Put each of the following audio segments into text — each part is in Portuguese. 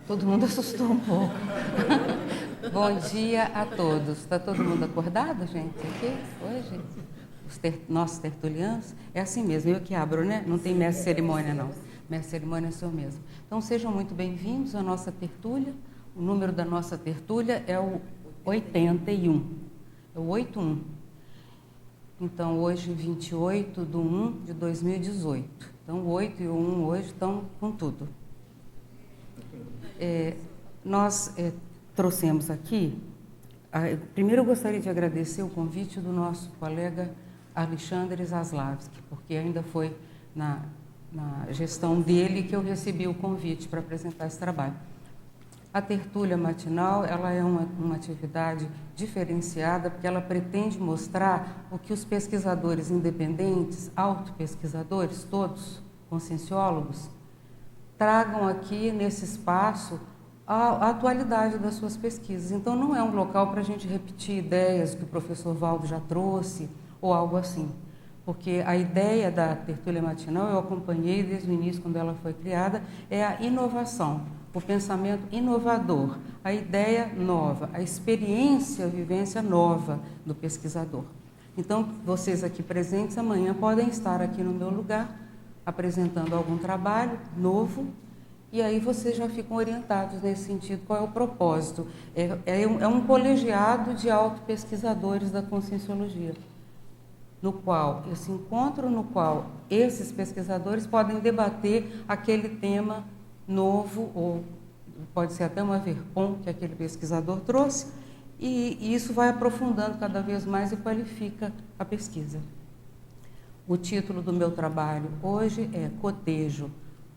Todo mundo assustou um pouco. Bom dia a todos. Está todo mundo acordado, gente, aqui hoje? Nossos tertulianos? É assim mesmo, eu que abro, né? Não tem mestre cerimônia, não. Mestre cerimônia sou eu mesmo. Então, sejam muito bem-vindos à nossa tertúlia. O número da nossa tertúlia é o 81. É o 81. Então, hoje, 28/1/2018. Então, o 8 e o 1 hoje estão com tudo. Nós trouxemos aqui, primeiro eu gostaria de agradecer o convite do nosso colega Alexandre Zaslavski, porque ainda foi na gestão dele que eu recebi o convite para apresentar esse trabalho. A tertúlia matinal, ela é uma atividade diferenciada, porque ela pretende mostrar o que os pesquisadores independentes, autopesquisadores, todos conscienciólogos, tragam aqui nesse espaço a atualidade das suas pesquisas. Então, não é um local para a gente repetir ideias que o professor Valdo já trouxe ou algo assim, porque a ideia da tertúlia matinal, eu acompanhei desde o início, quando ela foi criada, é a inovação, o pensamento inovador, a ideia nova, a experiência, a vivência nova do pesquisador. Então, vocês aqui presentes amanhã podem estar aqui no meu lugar, apresentando algum trabalho novo, e aí vocês já ficam orientados nesse sentido, qual é o propósito. É um colegiado de autopesquisadores da conscienciologia, esse encontro no qual esses pesquisadores podem debater aquele tema novo, ou pode ser até uma verpom que aquele pesquisador trouxe, e isso vai aprofundando cada vez mais e qualifica a pesquisa. O título do meu trabalho hoje é Cotejo,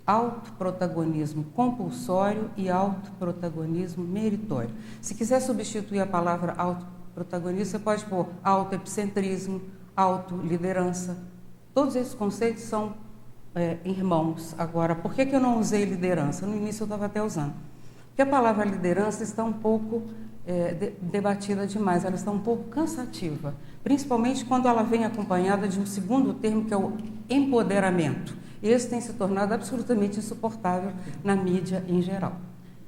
autoprotagonismo compulsório e autoprotagonismo meritório. Se quiser substituir a palavra autoprotagonismo, você pode pôr autoepicentrismo, autoliderança. Todos esses conceitos são irmãos. Agora, por que eu não usei liderança? No início eu estava até usando. Porque a palavra liderança está um pouco debatida demais, ela está um pouco cansativa, principalmente quando ela vem acompanhada de um segundo termo, que é o empoderamento. Esse tem se tornado absolutamente insuportável na mídia em geral.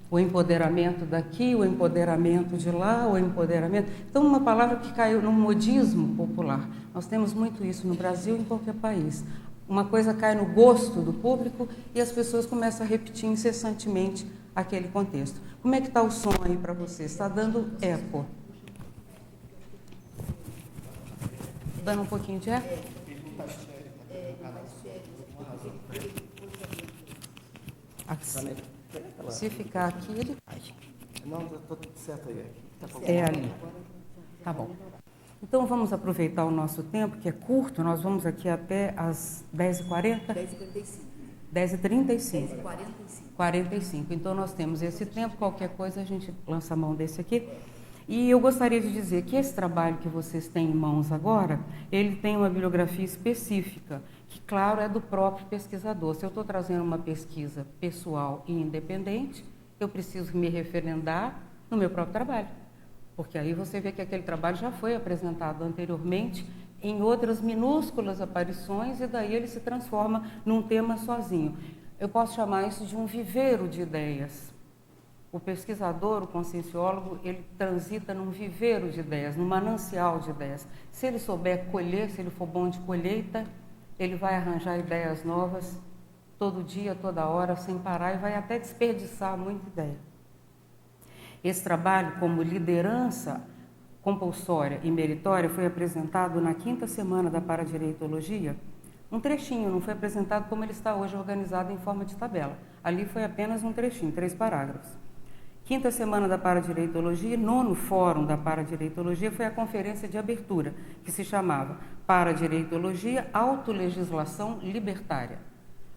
O empoderamento daqui, o empoderamento de lá, o empoderamento... Então, uma palavra que caiu no modismo popular. Nós temos muito isso no Brasil e em qualquer país. Uma coisa cai no gosto do público e as pessoas começam a repetir incessantemente aquele contexto. Como é que está o som aí para vocês? Está dando eco? Dando um pouquinho de eco? Aqui. Se ficar aqui, ele vai. Não, está tudo certo aí. É ali. Tá bom. Então, vamos aproveitar o nosso tempo, que é curto. Nós vamos aqui até às 10h40? 10h35. 10h45. Então, nós temos esse tempo. Qualquer coisa, a gente lança a mão desse aqui. E eu gostaria de dizer que esse trabalho que vocês têm em mãos agora, ele tem uma bibliografia específica, que, claro, é do próprio pesquisador. Se eu estou trazendo uma pesquisa pessoal e independente, eu preciso me referendar no meu próprio trabalho, porque aí você vê que aquele trabalho já foi apresentado anteriormente em outras minúsculas aparições e daí ele se transforma num tema sozinho. Eu posso chamar isso de um viveiro de ideias. O pesquisador, o conscienciólogo, ele transita num viveiro de ideias, num manancial de ideias. Se ele souber colher, se ele for bom de colheita, ele vai arranjar ideias novas todo dia, toda hora, sem parar, e vai até desperdiçar muita ideia. Esse trabalho, como liderança compulsória e meritória, foi apresentado na 5ª semana da Paradireitologia. Um trechinho, não foi apresentado como ele está hoje organizado em forma de tabela. Ali foi apenas um trechinho, 3 parágrafos. 5ª semana da Paradireitologia, 9º Fórum da Paradireitologia, foi a conferência de abertura, que se chamava Paradireitologia, Autolegislação Libertária.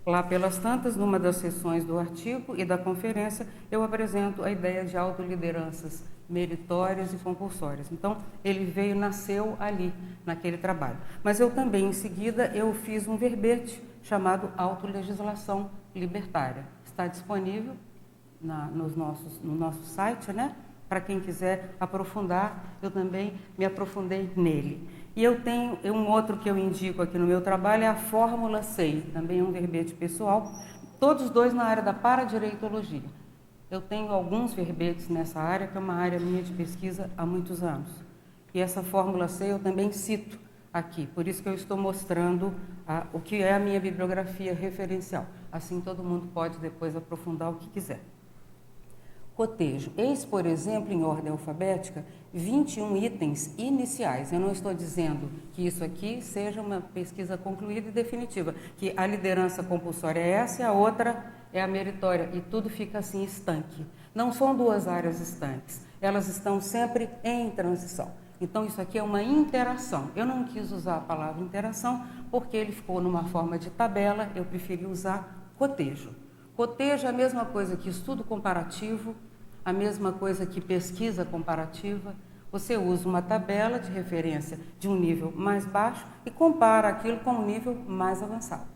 Lá pelas tantas, numa das sessões do artigo e da conferência, eu apresento a ideia de autolideranças meritórias e compulsórias. Então, ele nasceu ali, naquele trabalho. Mas eu também, em seguida, eu fiz um verbete chamado Autolegislação Libertária. Está disponível no nosso site, né? Para quem quiser aprofundar, eu também me aprofundei nele. E eu tenho um outro que eu indico aqui no meu trabalho, é a Fórmula SEI, também é um verbete pessoal, todos dois na área da paradireitologia. Eu tenho alguns verbetes nessa área, que é uma área minha de pesquisa há muitos anos. E essa fórmula C eu também cito aqui, por isso que eu estou mostrando o que é a minha bibliografia referencial. Assim todo mundo pode depois aprofundar o que quiser. Cotejo. Eis, por exemplo, em ordem alfabética, 21 itens iniciais. Eu não estou dizendo que isso aqui seja uma pesquisa concluída e definitiva, que a liderança compulsória é essa e a outra é a meritória, e tudo fica assim estanque. Não são duas áreas estanques, elas estão sempre em transição. Então, isso aqui é uma interação. Eu não quis usar a palavra interação porque ele ficou numa forma de tabela, eu preferi usar cotejo. Cotejo é a mesma coisa que estudo comparativo, a mesma coisa que pesquisa comparativa. Você usa uma tabela de referência de um nível mais baixo e compara aquilo com um nível mais avançado.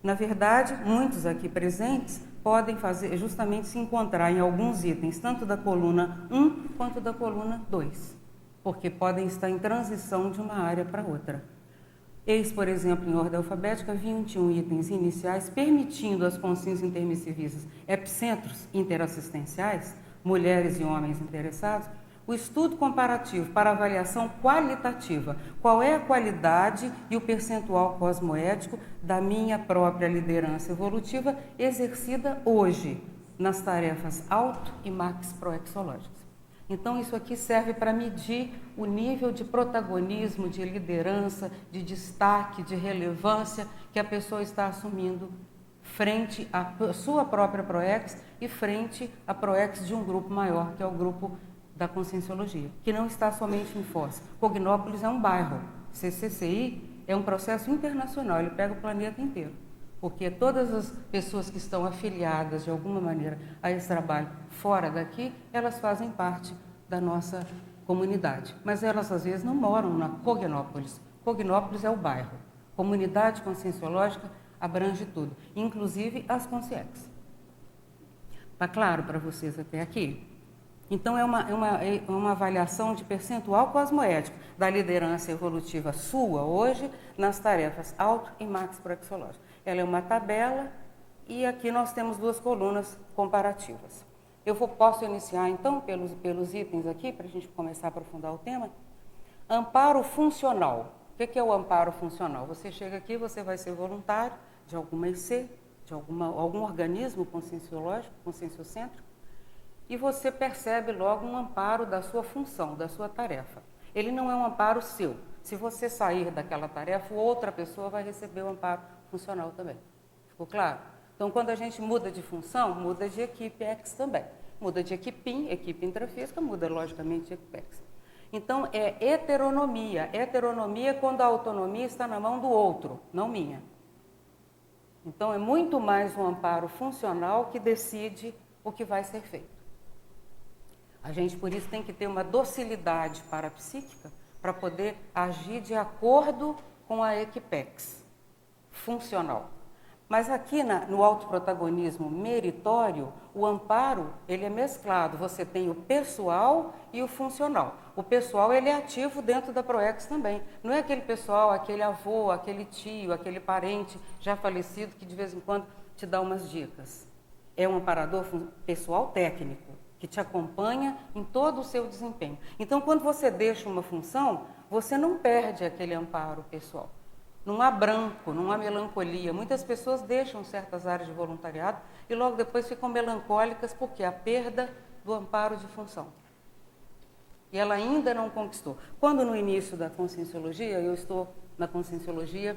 Na verdade, muitos aqui presentes podem fazer justamente se encontrar em alguns itens, tanto da coluna 1 quanto da coluna 2, porque podem estar em transição de uma área para outra. Eis, por exemplo, em ordem alfabética, 21 itens iniciais, permitindo às consciências intermissivistas epicentros interassistenciais, mulheres e homens interessados, o estudo comparativo para avaliação qualitativa. Qual é a qualidade e o percentual cosmoético da minha própria liderança evolutiva exercida hoje nas tarefas auto e max proexológicas. Então, isso aqui serve para medir o nível de protagonismo, de liderança, de destaque, de relevância que a pessoa está assumindo frente à sua própria PROEX e frente à PROEX de um grupo maior, que é o grupo da Conscienciologia, que não está somente em Foz. Cognópolis é um bairro, CCCI é um processo internacional, ele pega o planeta inteiro, porque todas as pessoas que estão afiliadas de alguma maneira a esse trabalho fora daqui, elas fazem parte da nossa comunidade, mas elas às vezes não moram na Cognópolis. Cognópolis é o bairro. Comunidade conscienciológica abrange tudo, inclusive as consciex. Está claro para vocês até aqui? Então, é uma avaliação de percentual cosmoético da liderança evolutiva sua hoje nas tarefas auto e max proexológicas. Ela é uma tabela e aqui nós temos duas colunas comparativas. Eu posso iniciar, então, pelos itens aqui, para a gente começar a aprofundar o tema. Amparo funcional. O que é o amparo funcional? Você chega aqui, você vai ser voluntário de alguma IC, de algum organismo conscienciológico, conscienciocêntrico, e você percebe logo um amparo da sua função, da sua tarefa. Ele não é um amparo seu. Se você sair daquela tarefa, outra pessoa vai receber o amparo funcional também. Ficou claro? Então, quando a gente muda de função, muda de equipe X também. Muda de equipe equipe intrafísica, muda logicamente de equipe X. Então, é heteronomia. Heteronomia é quando a autonomia está na mão do outro, não minha. Então, é muito mais um amparo funcional que decide o que vai ser feito. A gente, por isso, tem que ter uma docilidade parapsíquica para poder agir de acordo com a equipex funcional. Mas aqui no autoprotagonismo meritório, o amparo ele é mesclado. Você tem o pessoal e o funcional. O pessoal ele é ativo dentro da PROEX também. Não é aquele pessoal, aquele avô, aquele tio, aquele parente já falecido que de vez em quando te dá umas dicas. É um amparador pessoal técnico, que te acompanha em todo o seu desempenho. Então, quando você deixa uma função, você não perde aquele amparo pessoal. Não há branco, não há melancolia. Muitas pessoas deixam certas áreas de voluntariado e logo depois ficam melancólicas porque a perda do amparo de função. E ela ainda não conquistou. Quando no início da Conscienciologia, eu estou na Conscienciologia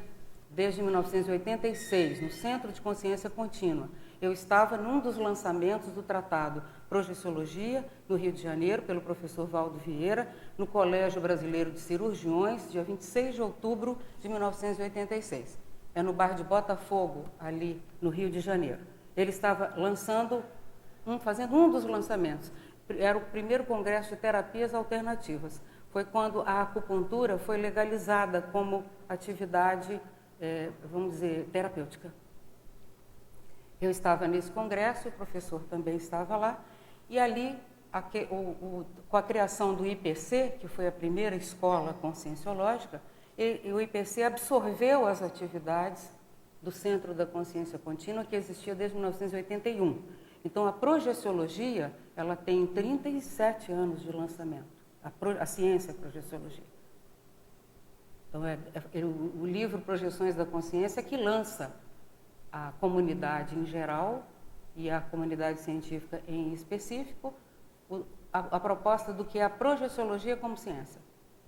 desde 1986, no Centro de Consciência Contínua. Eu estava num dos lançamentos do Tratado Projeciologia, no Rio de Janeiro, pelo professor Valdo Vieira, no Colégio Brasileiro de Cirurgiões, dia 26 de outubro de 1986. É no bairro de Botafogo, ali no Rio de Janeiro. Ele estava fazendo um dos lançamentos. Era o primeiro congresso de terapias alternativas. Foi quando a acupuntura foi legalizada como atividade, vamos dizer, terapêutica. Eu estava nesse congresso, o professor também estava lá, e ali, com a criação do IPC, que foi a primeira escola conscienciológica, o IPC absorveu as atividades do Centro da Consciência Contínua, que existia desde 1981. Então, a projeciologia, ela tem 37 anos de lançamento, a ciência projeciologia. Então, o livro Projeções da Consciência que lança a comunidade em geral e a comunidade científica em específico a proposta do que é a projeciologia como ciência.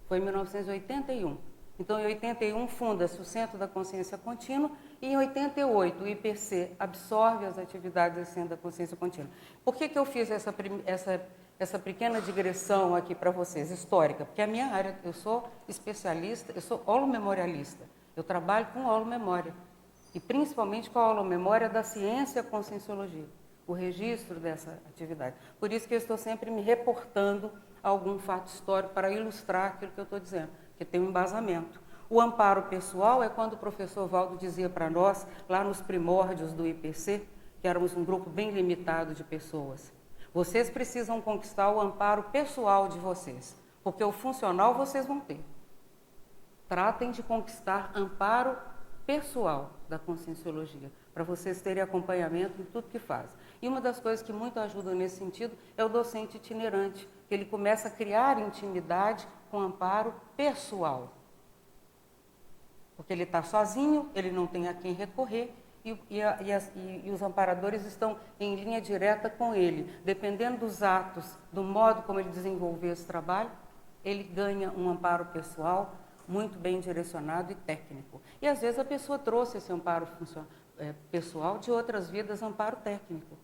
Foi em 1981. Então, em 81, funda-se o Centro da Consciência Contínua e, em 88, o IPC absorve as atividades do Centro da Consciência Contínua. Por que eu fiz essa pequena digressão aqui para vocês, histórica? Porque a minha área, eu sou especialista, eu sou holomemorialista. Eu trabalho com holomemória, e principalmente com a holomemória da ciência conscienciologia, o registro dessa atividade. Por isso que eu estou sempre me reportando a algum fato histórico para ilustrar aquilo que eu estou dizendo, que tem um embasamento. O amparo pessoal é quando o professor Valdo dizia para nós, lá nos primórdios do IPC, que éramos um grupo bem limitado de pessoas, vocês precisam conquistar o amparo pessoal de vocês, porque o funcional vocês vão ter. Tratem de conquistar amparo pessoal da conscienciologia, para vocês terem acompanhamento em tudo que fazem. E uma das coisas que muito ajuda nesse sentido é o docente itinerante, que ele começa a criar intimidade com amparo pessoal. Porque ele está sozinho, ele não tem a quem recorrer, e os amparadores estão em linha direta com ele. Dependendo dos atos, do modo como ele desenvolver esse trabalho, ele ganha um amparo pessoal muito bem direcionado e técnico. E às vezes a pessoa trouxe esse amparo pessoal de outras vidas, amparo técnico.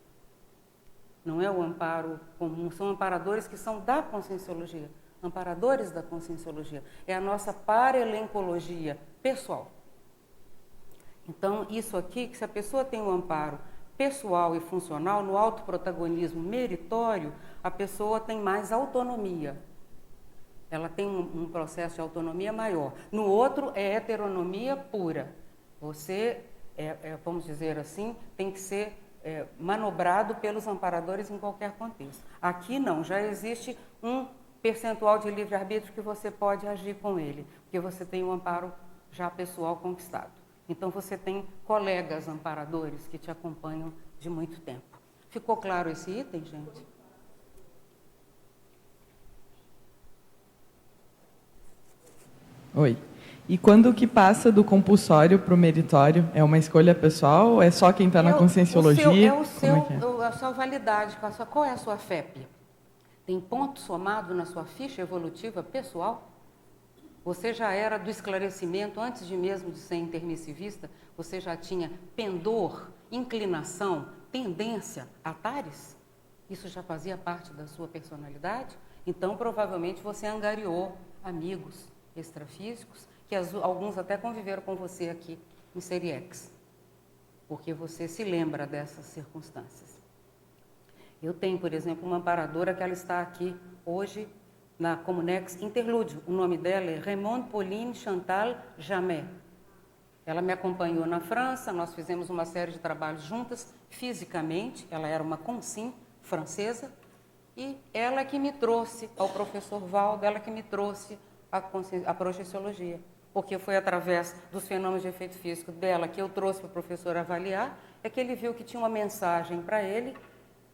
Não é o amparo comum, são amparadores que são da conscienciologia, amparadores da conscienciologia. É a nossa parelencologia pessoal. Então, isso aqui, que se a pessoa tem um amparo pessoal e funcional, no autoprotagonismo meritório, a pessoa tem mais autonomia. Ela tem um processo de autonomia maior. No outro, é heteronomia pura. Você, vamos dizer assim, tem que ser manobrado pelos amparadores em qualquer contexto. Aqui não, já existe um percentual de livre-arbítrio que você pode agir com ele, porque você tem um amparo já pessoal conquistado. Então, você tem colegas amparadores que te acompanham de muito tempo. Ficou claro esse item, gente? Oi. E quando que passa do compulsório para o meritório? É uma escolha pessoal ou é só quem está na conscienciologia? A sua validade, qual é a sua FEP? Tem ponto somado na sua ficha evolutiva pessoal? Você já era do esclarecimento, antes de mesmo de ser intermissivista, você já tinha pendor, inclinação, tendência, atares? Isso já fazia parte da sua personalidade? Então, provavelmente, você angariou amigos extrafísicos, que alguns até conviveram com você aqui em Seriex, porque você se lembra dessas circunstâncias. Eu tenho, por exemplo, uma amparadora que ela está aqui hoje na Comunex Interlúdio. O nome dela é Raymond Pauline Chantal Jamet. Ela me acompanhou na França, nós fizemos uma série de trabalhos juntas, fisicamente, ela era uma consim francesa, e ela que me trouxe ao professor Valdo, ela que me trouxe a projeciologia, porque foi através dos fenômenos de efeito físico dela que eu trouxe para o professor avaliar, é que ele viu que tinha uma mensagem para ele,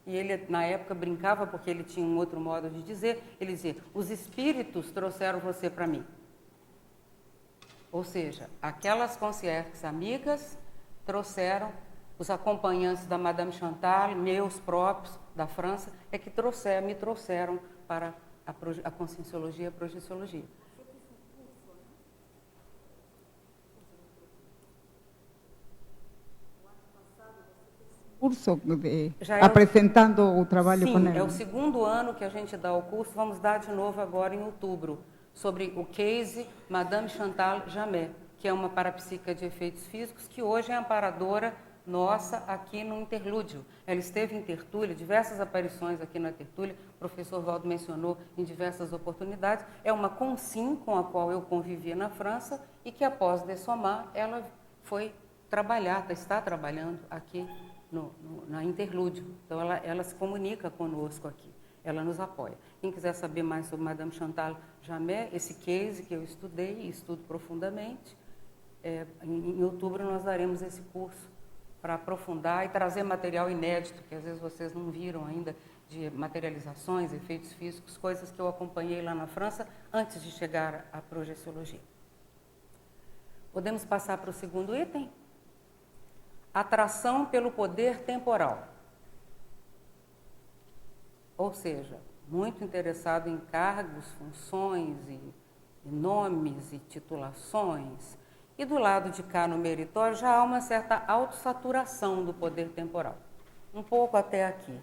e ele, na época, brincava, porque ele tinha um outro modo de dizer, ele dizia, os espíritos trouxeram você para mim. Ou seja, aquelas concierges amigas trouxeram, os acompanhantes da Madame Chantal, meus próprios, da França, é que me trouxeram para a conscienciologia e a projeciologia. Curso apresentando o trabalho com ela. Sim, é o segundo ano que a gente dá o curso, vamos dar de novo agora em outubro, sobre o case Madame Chantal Jamet, que é uma parapsíquica de efeitos físicos, que hoje é amparadora nossa aqui no Interlúdio. Ela esteve em Tertúlia, diversas aparições aqui na Tertúlia, o professor Valdo mencionou em diversas oportunidades. É uma consim com a qual eu convivia na França e que, após dessomar, ela foi trabalhar, está trabalhando aqui na Interlúdio. Então, ela se comunica conosco aqui, ela nos apoia. Quem quiser saber mais sobre Madame Chantal Jamet, esse case que eu estudei e estudo profundamente, em outubro nós daremos esse curso aprofundar e trazer material inédito, que às vezes vocês não viram ainda, de materializações, efeitos físicos, coisas que eu acompanhei lá na França antes de chegar à projeciologia. Podemos passar para o segundo item? Atração pelo poder temporal. Ou seja, muito interessado em cargos, funções e nomes e titulações. E do lado de cá no meritório já há uma certa autossaturação do poder temporal. Um pouco até aqui.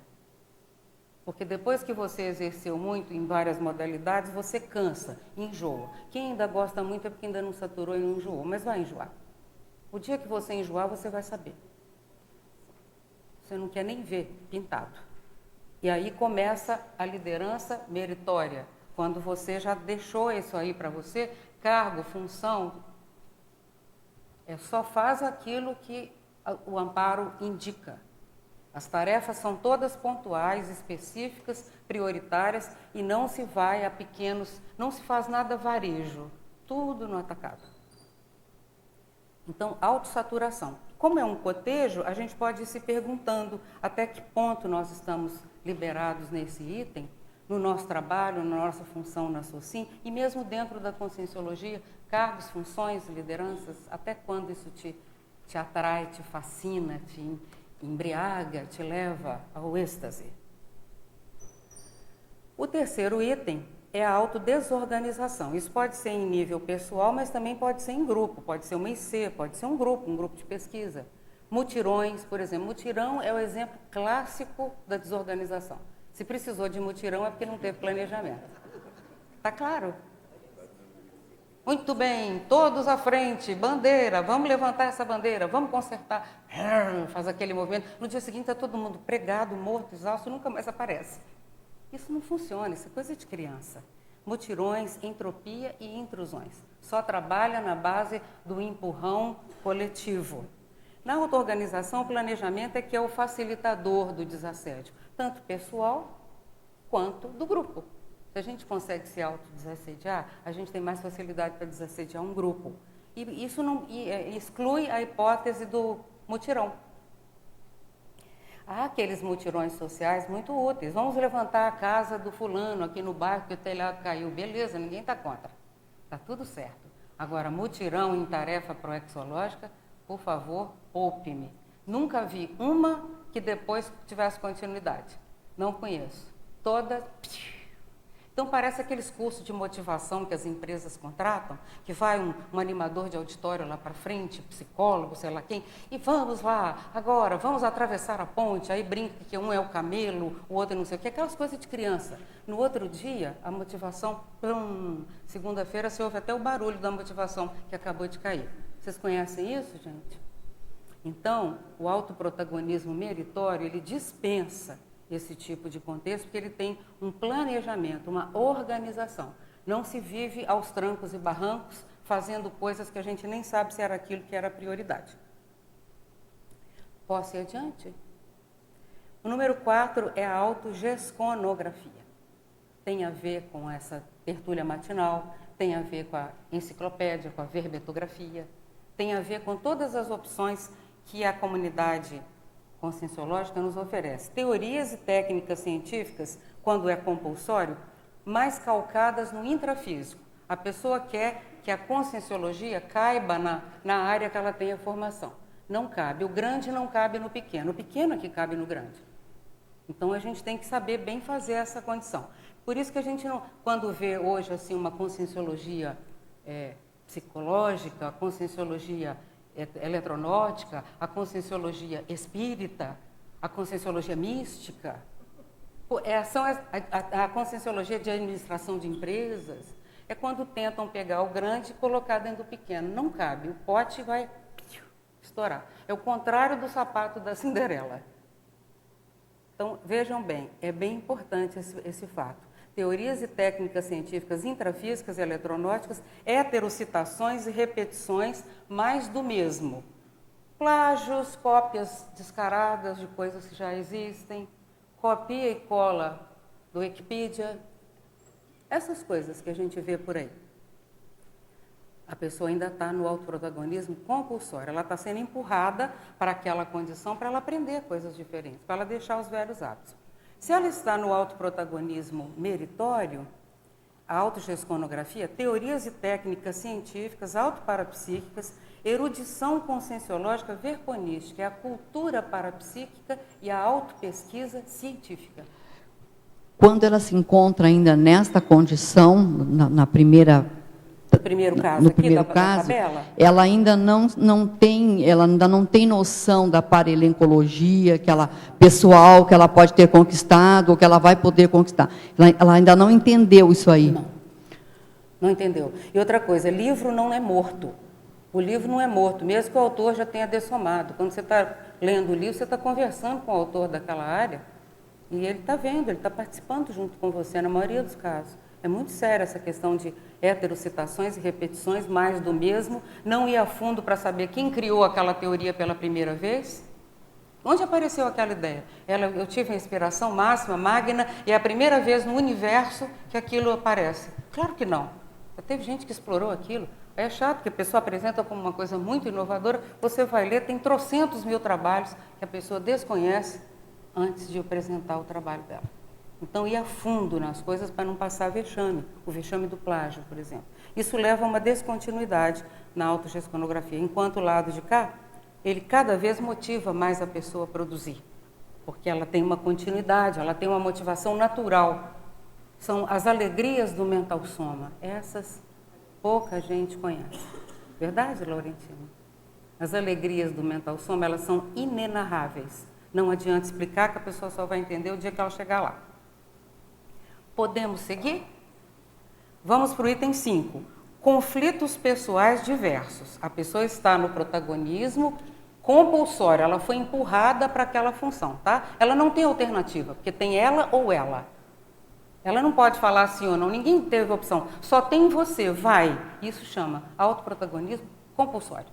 Porque depois que você exerceu muito em várias modalidades, você cansa, enjoa. Quem ainda gosta muito é porque ainda não saturou e não enjoou, mas vai enjoar. O dia que você enjoar, você vai saber. Você não quer nem ver pintado. E aí começa a liderança meritória, quando você já deixou isso aí para você, cargo, função, só faz aquilo que o amparo indica. As tarefas são todas pontuais, específicas, prioritárias e não se vai a pequenos, não se faz nada varejo, tudo no atacado. Então, autossaturação. Como é um cotejo, a gente pode ir se perguntando até que ponto nós estamos liberados nesse item, no nosso trabalho, na nossa função na SOCIM, e mesmo dentro da conscienciologia, cargos, funções, lideranças, até quando isso te atrai, te fascina, te embriaga, te leva ao êxtase. O terceiro item é a autodesorganização. Isso pode ser em nível pessoal, mas também pode ser em grupo, pode ser uma IC, pode ser um grupo de pesquisa. Mutirões, por exemplo. Mutirão é o exemplo clássico da desorganização. Se precisou de mutirão é porque não teve planejamento. Tá claro? Muito bem, todos à frente, bandeira, vamos levantar essa bandeira, vamos consertar. Faz aquele movimento. No dia seguinte está todo mundo pregado, morto, exausto, nunca mais aparece. Isso não funciona, isso é coisa de criança. Mutirões, entropia e intrusões. Só trabalha na base do empurrão coletivo. Na auto-organização, o planejamento é que é o facilitador do desassédio, tanto pessoal quanto do grupo. Se a gente consegue se autodesassediar, a gente tem mais facilidade para desassediar um grupo. E isso não exclui a hipótese do mutirão. Há aqueles mutirões sociais muito úteis. Vamos levantar a casa do fulano aqui no bairro que o telhado caiu. Beleza, ninguém está contra. Está tudo certo. Agora, mutirão em tarefa proexológica, por favor, poupe-me. Nunca vi uma que depois tivesse continuidade. Não conheço. Todas... Então, parece aqueles cursos de motivação que as empresas contratam, que vai um animador de auditório lá para frente, psicólogo, sei lá quem, e vamos lá, agora, vamos atravessar a ponte, aí brinca que um é o camelo, o outro não sei o quê, aquelas coisas de criança. No outro dia, a motivação, segunda-feira, você ouve até o barulho da motivação que acabou de cair. Vocês conhecem isso, gente? Então, o autoprotagonismo meritório, ele dispensa esse tipo de contexto, porque ele tem um planejamento, uma organização. Não se vive aos trancos e barrancos, fazendo coisas que a gente nem sabe se era aquilo que era a prioridade. Posso ir adiante? O número 4 é a autogesconografia. Tem a ver com essa tertúlia matinal, tem a ver com a enciclopédia, com a verbetografia, tem a ver com todas as opções que a comunidade conscienciológica nos oferece. Teorias e técnicas científicas, quando é compulsório, mais calcadas no intrafísico. A pessoa quer que a conscienciologia caiba na área que ela tem a formação. Não cabe. O grande não cabe no pequeno. O pequeno é que cabe no grande. Então, a gente tem que saber bem fazer essa condição. Por isso que a gente, não, quando vê hoje assim, uma conscienciologia psicológica, a conscienciologia eletronótica, a espírita, a conscienciologia mística, a conscienciologia de administração de empresas, é quando tentam pegar o grande e colocar dentro do pequeno. Não cabe, o pote vai estourar. É o contrário do sapato da Cinderela. Então, vejam bem, é bem importante esse fato. Teorias e técnicas científicas intrafísicas e eletronóticas, heterocitações e repetições mais do mesmo. Plágios, cópias descaradas de coisas que já existem, copia e cola do Wikipedia, essas coisas que a gente vê por aí. A pessoa ainda está no autoprotagonismo compulsório, ela está sendo empurrada para aquela condição para ela aprender coisas diferentes, para ela deixar os velhos hábitos. Se ela está no autoprotagonismo meritório, a autogesconografia, teorias e técnicas científicas, autoparapsíquicas, erudição conscienciológica verponística, é a cultura parapsíquica e a autopesquisa científica. Quando ela se encontra ainda nesta condição, no primeiro caso, ela ainda não tem noção da parelencologia, aquela pessoal que ela pode ter conquistado, ou que ela vai poder conquistar. Ela ainda não entendeu isso aí. Não entendeu. E outra coisa, livro não é morto. O livro não é morto, mesmo que o autor já tenha dessomado. Quando você está lendo o livro, você está conversando com o autor daquela área, e ele está vendo, ele está participando junto com você, na maioria dos casos. É muito séria essa questão de heterocitações e repetições, mais do mesmo, não ir a fundo para saber quem criou aquela teoria pela primeira vez. Onde apareceu aquela ideia? Eu tive a inspiração máxima, magna, e é a primeira vez no universo que aquilo aparece. Claro que não. Já teve gente que explorou aquilo. É chato, porque a pessoa apresenta como uma coisa muito inovadora, você vai ler, tem trocentos mil trabalhos que a pessoa desconhece antes de apresentar o trabalho dela. Então, ir a fundo nas coisas para não passar vexame, o vexame do plágio, por exemplo. Isso leva a uma descontinuidade na autogesconografia. Enquanto o lado de cá, ele cada vez motiva mais a pessoa a produzir, porque ela tem uma continuidade, ela tem uma motivação natural. São as alegrias do mental soma. Essas pouca gente conhece. Verdade, Laurentino? As alegrias do mental soma, elas são inenarráveis. Não adianta explicar, que a pessoa só vai entender o dia que ela chegar lá. Podemos seguir? Vamos para o item 5. Conflitos pessoais diversos. A pessoa está no protagonismo compulsório, ela foi empurrada para aquela função, tá? Ela não tem alternativa, porque tem ela ou ela. Ela não pode falar sim ou não, ninguém teve opção. Só tem você, vai. Isso chama autoprotagonismo compulsório.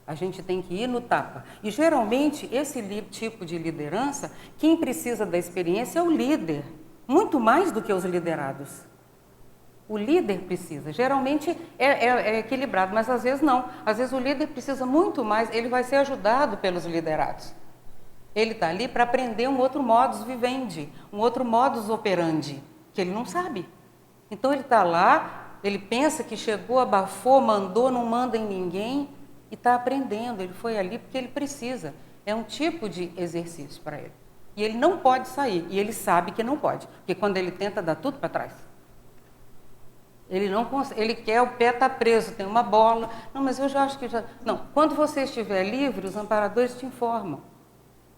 A gente tem que ir no tapa. E, geralmente, esse tipo de liderança, quem precisa da experiência é o líder, muito mais do que os liderados. O líder precisa. Geralmente é equilibrado, mas às vezes não. Às vezes o líder precisa muito mais, ele vai ser ajudado pelos liderados. Ele está ali para aprender um outro modus vivendi, um outro modus operandi, que ele não sabe. Então, ele está lá, ele pensa que chegou, abafou, mandou, não manda em ninguém, e está aprendendo. Ele foi ali porque ele precisa. É um tipo de exercício para ele. E ele não pode sair, e ele sabe que não pode, porque quando ele tenta, dá tudo para trás. Ele não consegue, ele quer, o pé está preso, tem uma bola. Não, mas eu já acho que já... Não, quando você estiver livre, os amparadores te informam.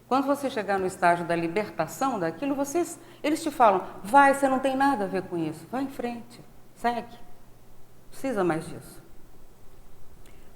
Quando você chegar no estágio da libertação daquilo, eles te falam, vai, você não tem nada a ver com isso, vai em frente, segue. Não precisa mais disso.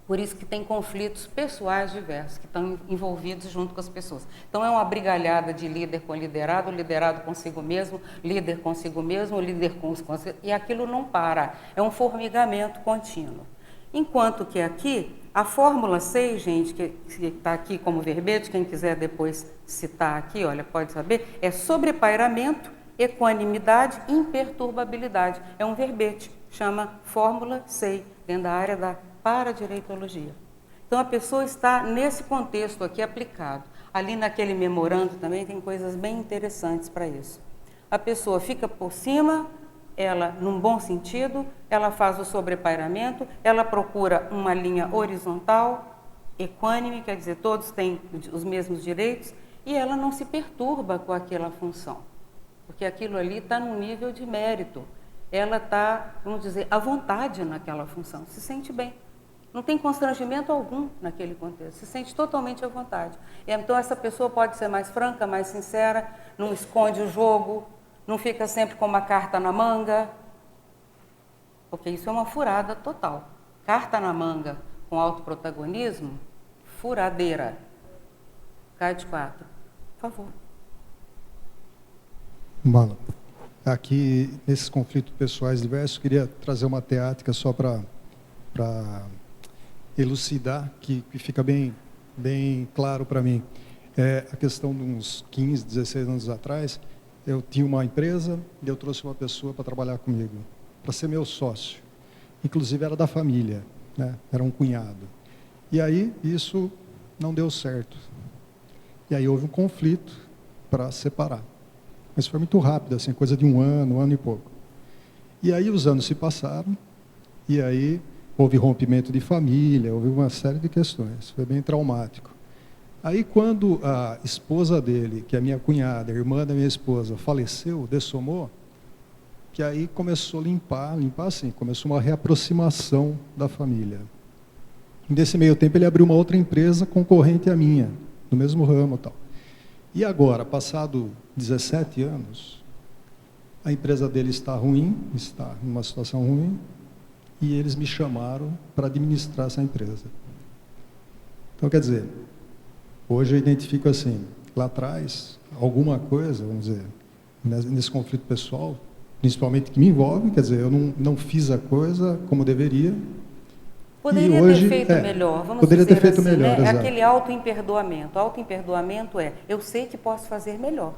Por isso que tem conflitos pessoais diversos, que estão envolvidos junto com as pessoas. Então, é uma brigalhada de líder com liderado, liderado consigo mesmo, líder consigo mesmo, líder com os... E aquilo não para, é um formigamento contínuo. Enquanto que aqui, a fórmula 6, gente, que está aqui como verbete, quem quiser depois citar aqui, olha, pode saber, é sobrepairamento, equanimidade e imperturbabilidade. É um verbete, chama fórmula 6, dentro da área da paradireitologia. Então, a pessoa está nesse contexto aqui aplicado. Ali naquele memorando também tem coisas bem interessantes para isso. A pessoa fica por cima, ela, num bom sentido, ela faz o sobrepairamento, ela procura uma linha horizontal, equânime, quer dizer, todos têm os mesmos direitos, e ela não se perturba com aquela função, porque aquilo ali está num nível de mérito. Ela está, vamos dizer, à vontade naquela função, se sente bem. Não tem constrangimento algum naquele contexto, se sente totalmente à vontade. Então, essa pessoa pode ser mais franca, mais sincera, não esconde o jogo, não fica sempre com uma carta na manga, porque isso é uma furada total. Carta na manga com autoprotagonismo, furadeira. Cai de 4. Por favor. Mano, aqui, nesses conflitos pessoais diversos, queria trazer uma teática só para elucidar, que fica bem claro para mim. A questão de uns 15, 16 anos atrás, eu tinha uma empresa e eu trouxe uma pessoa para trabalhar comigo, para ser meu sócio. inclusive era da família, né? Era um cunhado. E aí isso não deu certo. E aí houve um conflito para separar. Mas foi muito rápido, assim, coisa de um ano e pouco. E aí os anos se passaram, e aí houve rompimento de família, houve uma série de questões. Foi bem traumático. Aí quando a esposa dele, que é minha cunhada, a irmã da minha esposa, faleceu, dessomou, que aí começou a limpar assim, começou uma reaproximação da família. Nesse meio tempo ele abriu uma outra empresa concorrente à minha, no mesmo ramo e tal. E agora, passado 17 anos, a empresa dele está ruim, está numa situação ruim, e eles me chamaram para administrar essa empresa. Então, quer dizer, hoje eu identifico assim, lá atrás, alguma coisa, vamos dizer, nesse conflito pessoal, principalmente que me envolve, quer dizer, eu não fiz a coisa como deveria. Poderia hoje, ter feito melhor, vamos poderia dizer ter feito assim, melhor, né? É exato. aquele auto-imperdoamento. Auto-imperdoamento é, eu sei que posso fazer melhor,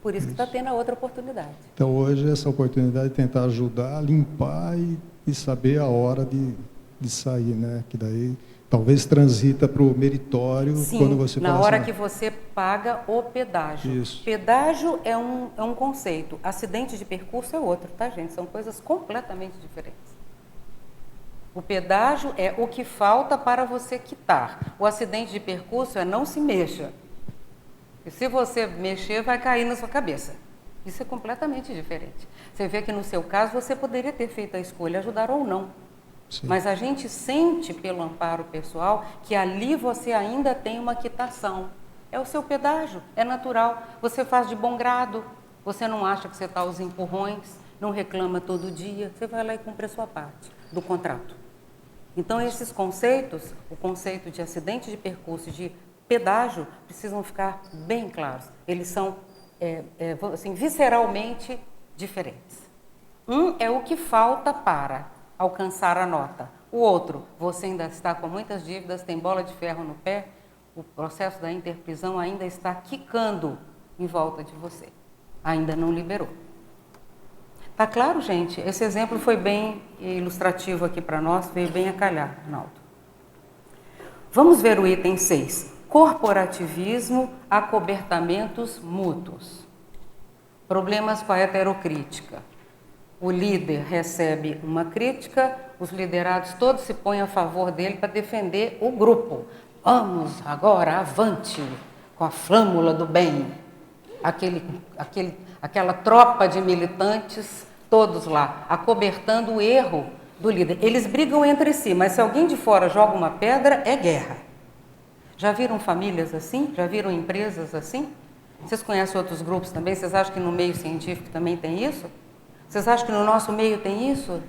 por isso que está tendo a outra oportunidade. Então, hoje, essa oportunidade de tentar ajudar a limpar e saber a hora de sair, né? Que daí talvez transita para o meritório. Sim, quando você na fala hora assim, que você paga o pedágio. Isso. Pedágio é um conceito, acidente de percurso é outro, tá, gente? São coisas completamente diferentes. O pedágio é o que falta para você quitar. O acidente de percurso é não se mexa. E se você mexer, vai cair na sua cabeça. Isso é completamente diferente. Você vê que no seu caso você poderia ter feito a escolha, ajudar ou não. sim. Mas a gente sente pelo amparo pessoal que ali você ainda tem uma quitação. É o seu pedágio, é natural. Você faz de bom grado, você não acha que você está aos empurrões, não reclama todo dia, você vai lá e cumpre a sua parte do contrato. Então, esses conceitos, o conceito de acidente de percurso e de pedágio, precisam ficar bem claros. Eles são, assim, visceralmente diferentes. Um é o que falta para alcançar a nota. O outro, você ainda está com muitas dívidas, tem bola de ferro no pé, o processo da interprisão ainda está quicando em volta de você. Ainda não liberou. Tá claro, gente? Esse exemplo foi bem ilustrativo aqui para nós, veio bem a calhar, Arnaldo. Vamos ver o item 6. Corporativismo, acobertamentos mútuos. Problemas com a heterocrítica. O líder recebe uma crítica, os liderados todos se põem a favor dele para defender o grupo. Vamos agora, avante, com a flâmula do bem. Aquela tropa de militantes, todos lá, acobertando o erro do líder. Eles brigam entre si, mas se alguém de fora joga uma pedra, é guerra. Já viram famílias assim? Já viram empresas assim? Vocês conhecem outros grupos também? Vocês acham que no meio científico também tem isso? Vocês acham que no nosso meio tem isso?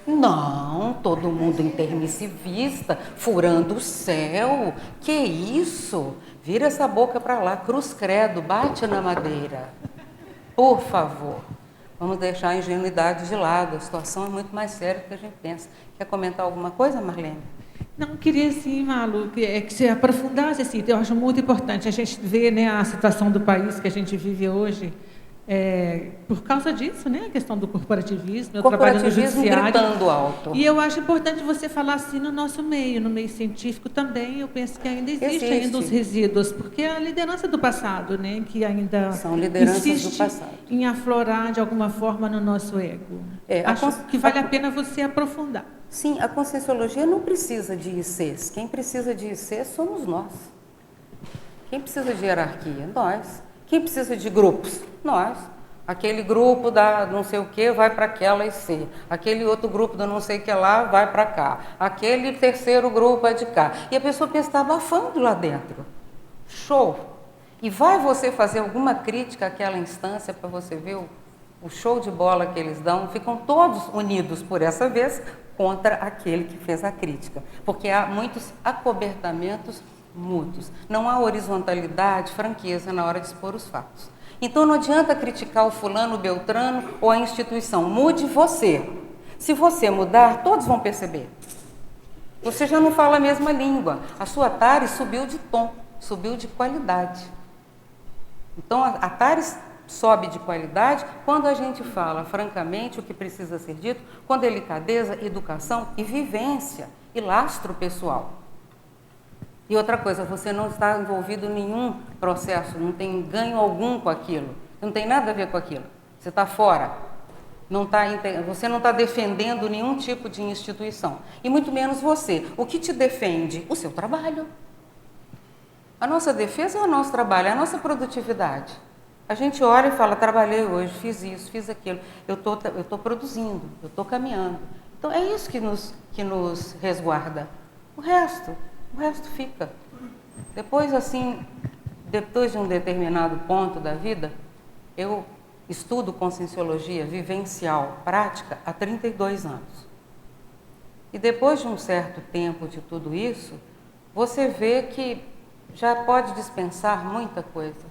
Não, todo mundo intermissivista, furando o céu. Que isso? Vira essa boca para lá, cruz credo, bate na madeira. Por favor, vamos deixar a ingenuidade de lado, a situação é muito mais séria do que a gente pensa. Quer comentar alguma coisa, Marlene? Não, queria sim, Malu, que você aprofundasse assim, eu acho muito importante a gente ver, né, a situação do país que a gente vive hoje, por causa disso, né, a questão do corporativismo, eu trabalho no judiciário. Gritando alto. E eu acho importante você falar assim no nosso meio, no meio científico também, eu penso que ainda existe ainda os resíduos, porque é a liderança do passado, né, que ainda são lideranças insiste do passado em aflorar de alguma forma no nosso ego. Acho que vale a pena você aprofundar. Sim, a conscienciologia não precisa de ICs. Quem precisa de ICs somos nós. Quem precisa de hierarquia? Nós. Quem precisa de grupos? Nós. Aquele grupo da não sei o que vai para aquela IC. Aquele outro grupo da não sei o que lá vai para cá. Aquele terceiro grupo é de cá. E a pessoa pensa, está abafando lá dentro. Show! E vai você fazer alguma crítica àquela instância para você ver o show de bola que eles dão? Ficam todos unidos por essa vez contra aquele que fez a crítica, porque há muitos acobertamentos mútuos, não há horizontalidade, franqueza na hora de expor os fatos. Então não adianta criticar o fulano, o beltrano ou a instituição, mude você. Se você mudar, todos vão perceber. Você já não fala a mesma língua, a sua TARES subiu de tom, subiu de qualidade. Então a TARES sobe de qualidade quando a gente fala francamente o que precisa ser dito, com delicadeza, educação e vivência e lastro pessoal. E outra coisa, você não está envolvido em nenhum processo, não tem ganho algum com aquilo, não tem nada a ver com aquilo. Você está fora, você não está defendendo nenhum tipo de instituição, e muito menos você. O que te defende? O seu trabalho. A nossa defesa é o nosso trabalho, é a nossa produtividade. A gente olha e fala, trabalhei hoje, fiz isso, fiz aquilo, eu estou produzindo, eu estou caminhando. Então é isso que nos resguarda. O resto fica. Depois de um determinado ponto da vida, eu estudo conscienciologia vivencial, prática, há 32 anos. E depois de um certo tempo de tudo isso, você vê que já pode dispensar muita coisa.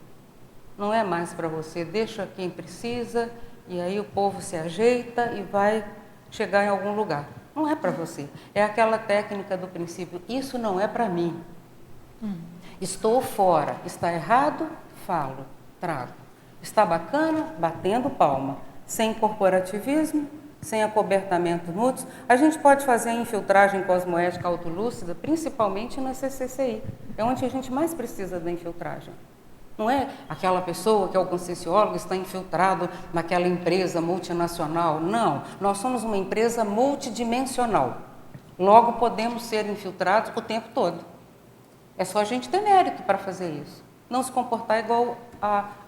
Não é mais para você, deixa quem precisa, e aí o povo se ajeita e vai chegar em algum lugar. Não é para você. É aquela técnica do princípio, isso não é para mim. Estou fora. Está errado? Falo, trago. Está bacana? Batendo palma. Sem corporativismo, sem acobertamento mútuo. A gente pode fazer a infiltragem cosmoética autolúcida, principalmente na CCCI. É onde a gente mais precisa da infiltragem. Não é aquela pessoa que é o conscienciólogo está infiltrado naquela empresa multinacional. Não, nós somos uma empresa multidimensional. Logo podemos ser infiltrados o tempo todo. É só a gente ter mérito para fazer isso. Não se comportar igual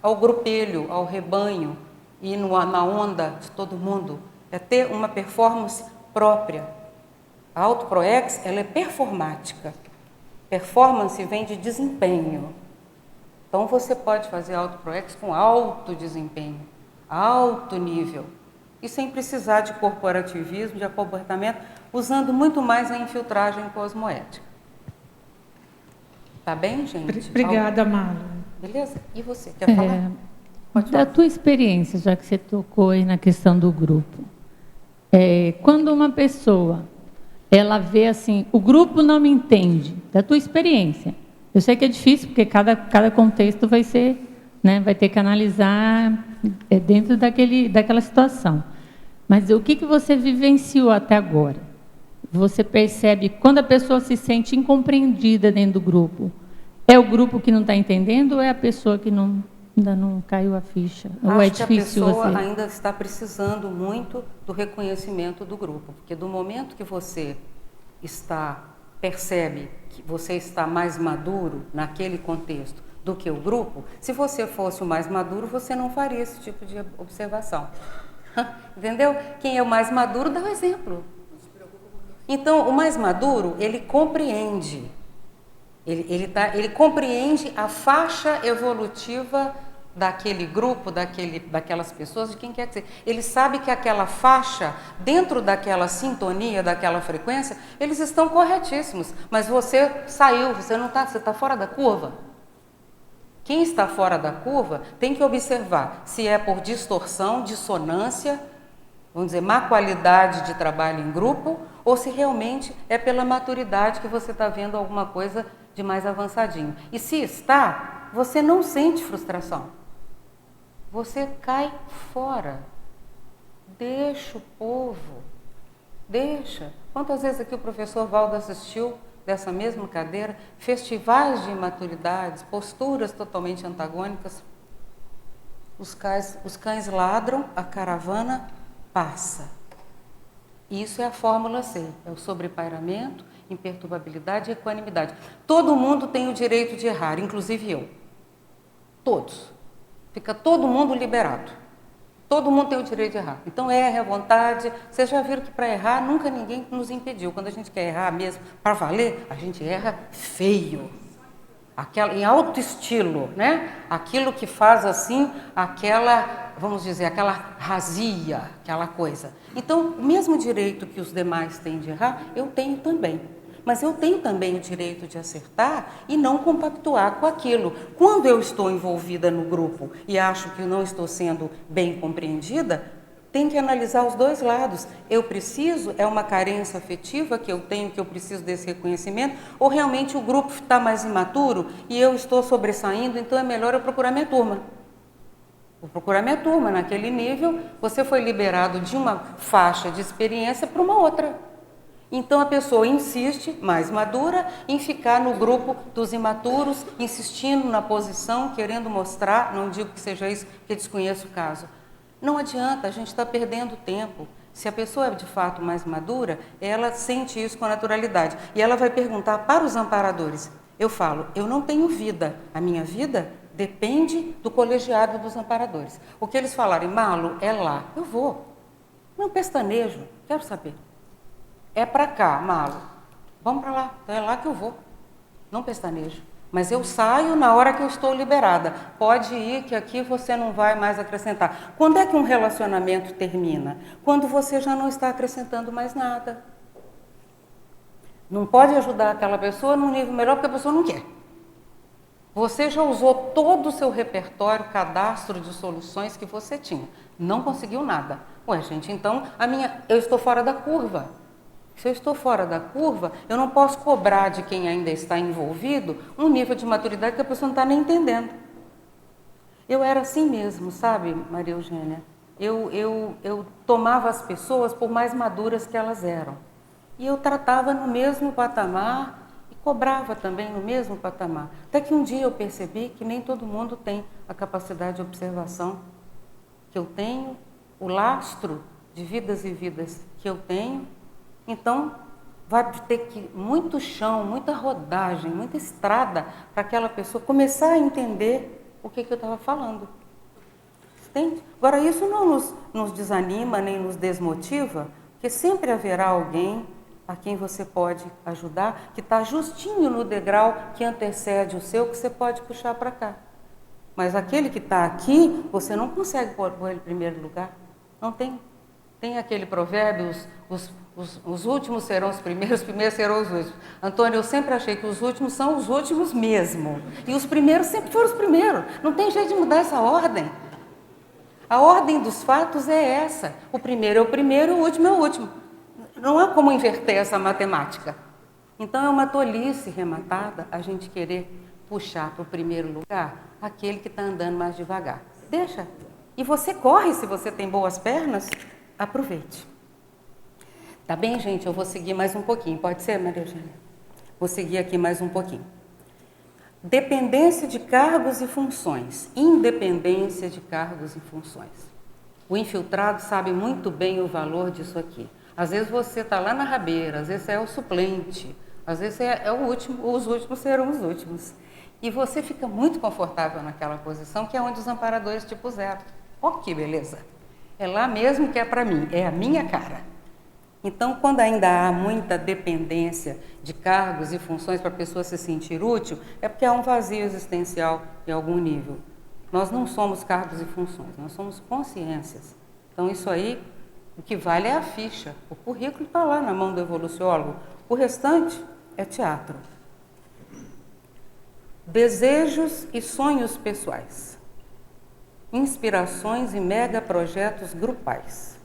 ao grupelho, ao rebanho, e na onda de todo mundo. É ter uma performance própria. A autoproex, ela é performática. Performance vem de desempenho. Então, você pode fazer autoproex com alto desempenho, alto nível, e sem precisar de corporativismo, de acobertamento, usando muito mais a infiltragem cosmoética. Tá bem, gente? Obrigada, Malu. Beleza? E você, quer falar? Pode falar. Da tua experiência, já que você tocou aí na questão do grupo, quando uma pessoa, ela vê assim, o grupo não me entende, da tua experiência, eu sei que é difícil, porque cada contexto vai ser, né, vai ter que analisar dentro daquela situação. Mas o que você vivenciou até agora? Você percebe quando a pessoa se sente incompreendida dentro do grupo, é o grupo que não está entendendo ou é a pessoa que ainda não caiu a ficha? Ou é difícil que a pessoa ainda está precisando muito do reconhecimento do grupo, porque do momento que você percebe que você está mais maduro naquele contexto do que o grupo, se você fosse o mais maduro, você não faria esse tipo de observação. Entendeu? Quem é o mais maduro dá o exemplo. Então, o mais maduro, ele compreende. Ele compreende a faixa evolutiva daquele grupo, daquelas pessoas, de quem quer que seja. Ele sabe que aquela faixa, dentro daquela sintonia, daquela frequência, eles estão corretíssimos. Mas você saiu, você está fora da curva. Quem está fora da curva tem que observar se é por distorção, dissonância, vamos dizer, má qualidade de trabalho em grupo, ou se realmente é pela maturidade que você está vendo alguma coisa de mais avançadinho. E se está, você não sente frustração. Você cai fora. Deixa o povo. Deixa. Quantas vezes aqui o professor Valdo assistiu dessa mesma cadeira, festivais de imaturidades, posturas totalmente antagônicas. Os cães ladram, a caravana passa. Isso é a fórmula C, é o sobrepairamento, imperturbabilidade e equanimidade. Todo mundo tem o direito de errar, inclusive eu. Todos. Fica todo mundo liberado. Todo mundo tem o direito de errar. Então erre à vontade. Vocês já viram que para errar nunca ninguém nos impediu. Quando a gente quer errar mesmo para valer, a gente erra feio. Em alto estilo, né? Aquilo que faz assim, vamos dizer, aquela razia, aquela coisa. Então, o mesmo direito que os demais têm de errar, eu tenho também. Mas eu tenho também o direito de acertar e não compactuar com aquilo. Quando eu estou envolvida no grupo e acho que não estou sendo bem compreendida, tem que analisar os dois lados. Eu preciso, é uma carência afetiva que eu tenho, que eu preciso desse reconhecimento, ou realmente o grupo está mais imaturo e eu estou sobressaindo, então é melhor eu procurar minha turma. Vou procurar minha turma. Naquele nível, você foi liberado de uma faixa de experiência para uma outra. Então, a pessoa insiste, mais madura, em ficar no grupo dos imaturos, insistindo na posição, querendo mostrar, não digo que seja isso, porque desconheço o caso. Não adianta, a gente está perdendo tempo. Se a pessoa é de fato mais madura, ela sente isso com naturalidade. E ela vai perguntar para os amparadores. Eu falo, eu não tenho vida, a minha vida depende do colegiado dos amparadores. O que eles falarem, Malu, é lá, eu vou. Não pestanejo, quero saber. É para cá, Malu, vamos para lá, então é lá que eu vou. Não pestanejo. Mas eu saio na hora que eu estou liberada. Pode ir, que aqui você não vai mais acrescentar. Quando é que um relacionamento termina? Quando você já não está acrescentando mais nada. Não pode ajudar aquela pessoa num nível melhor porque a pessoa não quer. Você já usou todo o seu repertório, cadastro de soluções que você tinha. Não conseguiu nada. Ué, gente, então eu estou fora da curva. Se eu estou fora da curva, eu não posso cobrar de quem ainda está envolvido um nível de maturidade que a pessoa não está nem entendendo. Eu era assim mesmo, sabe, Maria Eugênia? Eu tomava as pessoas por mais maduras que elas eram. E eu tratava no mesmo patamar e cobrava também no mesmo patamar. Até que um dia eu percebi que nem todo mundo tem a capacidade de observação que eu tenho, o lastro de vidas e vidas que eu tenho. Então, vai ter que muito chão, muita rodagem, muita estrada para aquela pessoa começar a entender o que eu estava falando. Entende? Agora, isso não nos desanima nem nos desmotiva, porque sempre haverá alguém a quem você pode ajudar, que está justinho no degrau que antecede o seu, que você pode puxar para cá. Mas aquele que está aqui, você não consegue pôr ele em primeiro lugar. Não tem. Tem aquele provérbio, os últimos serão os primeiros serão os últimos. Antônio, eu sempre achei que os últimos são os últimos mesmo. E os primeiros sempre foram os primeiros. Não tem jeito de mudar essa ordem. A ordem dos fatos é essa. O primeiro é o primeiro, o último é o último. Não há como inverter essa matemática. Então é uma tolice rematada a gente querer puxar para o primeiro lugar aquele que está andando mais devagar. Deixa. E você corre, se você tem boas pernas, aproveite. Tá bem, gente? Eu vou seguir mais um pouquinho. Pode ser, Maria Eugênia? Vou seguir aqui mais um pouquinho. Dependência de cargos e funções. Independência de cargos e funções. O infiltrado sabe muito bem o valor disso aqui. Às vezes você está lá na rabeira, às vezes você é o suplente, às vezes é o último, os últimos serão os últimos. E você fica muito confortável naquela posição, que é onde os amparadores tipo zero. Ó, que beleza! É lá mesmo que é para mim, é a minha cara. Então, quando ainda há muita dependência de cargos e funções para a pessoa se sentir útil, é porque há um vazio existencial em algum nível. Nós não somos cargos e funções, nós somos consciências. Então, isso aí, o que vale é a ficha. O currículo está lá na mão do evoluciólogo. O restante é teatro. Desejos e sonhos pessoais. Inspirações e megaprojetos grupais.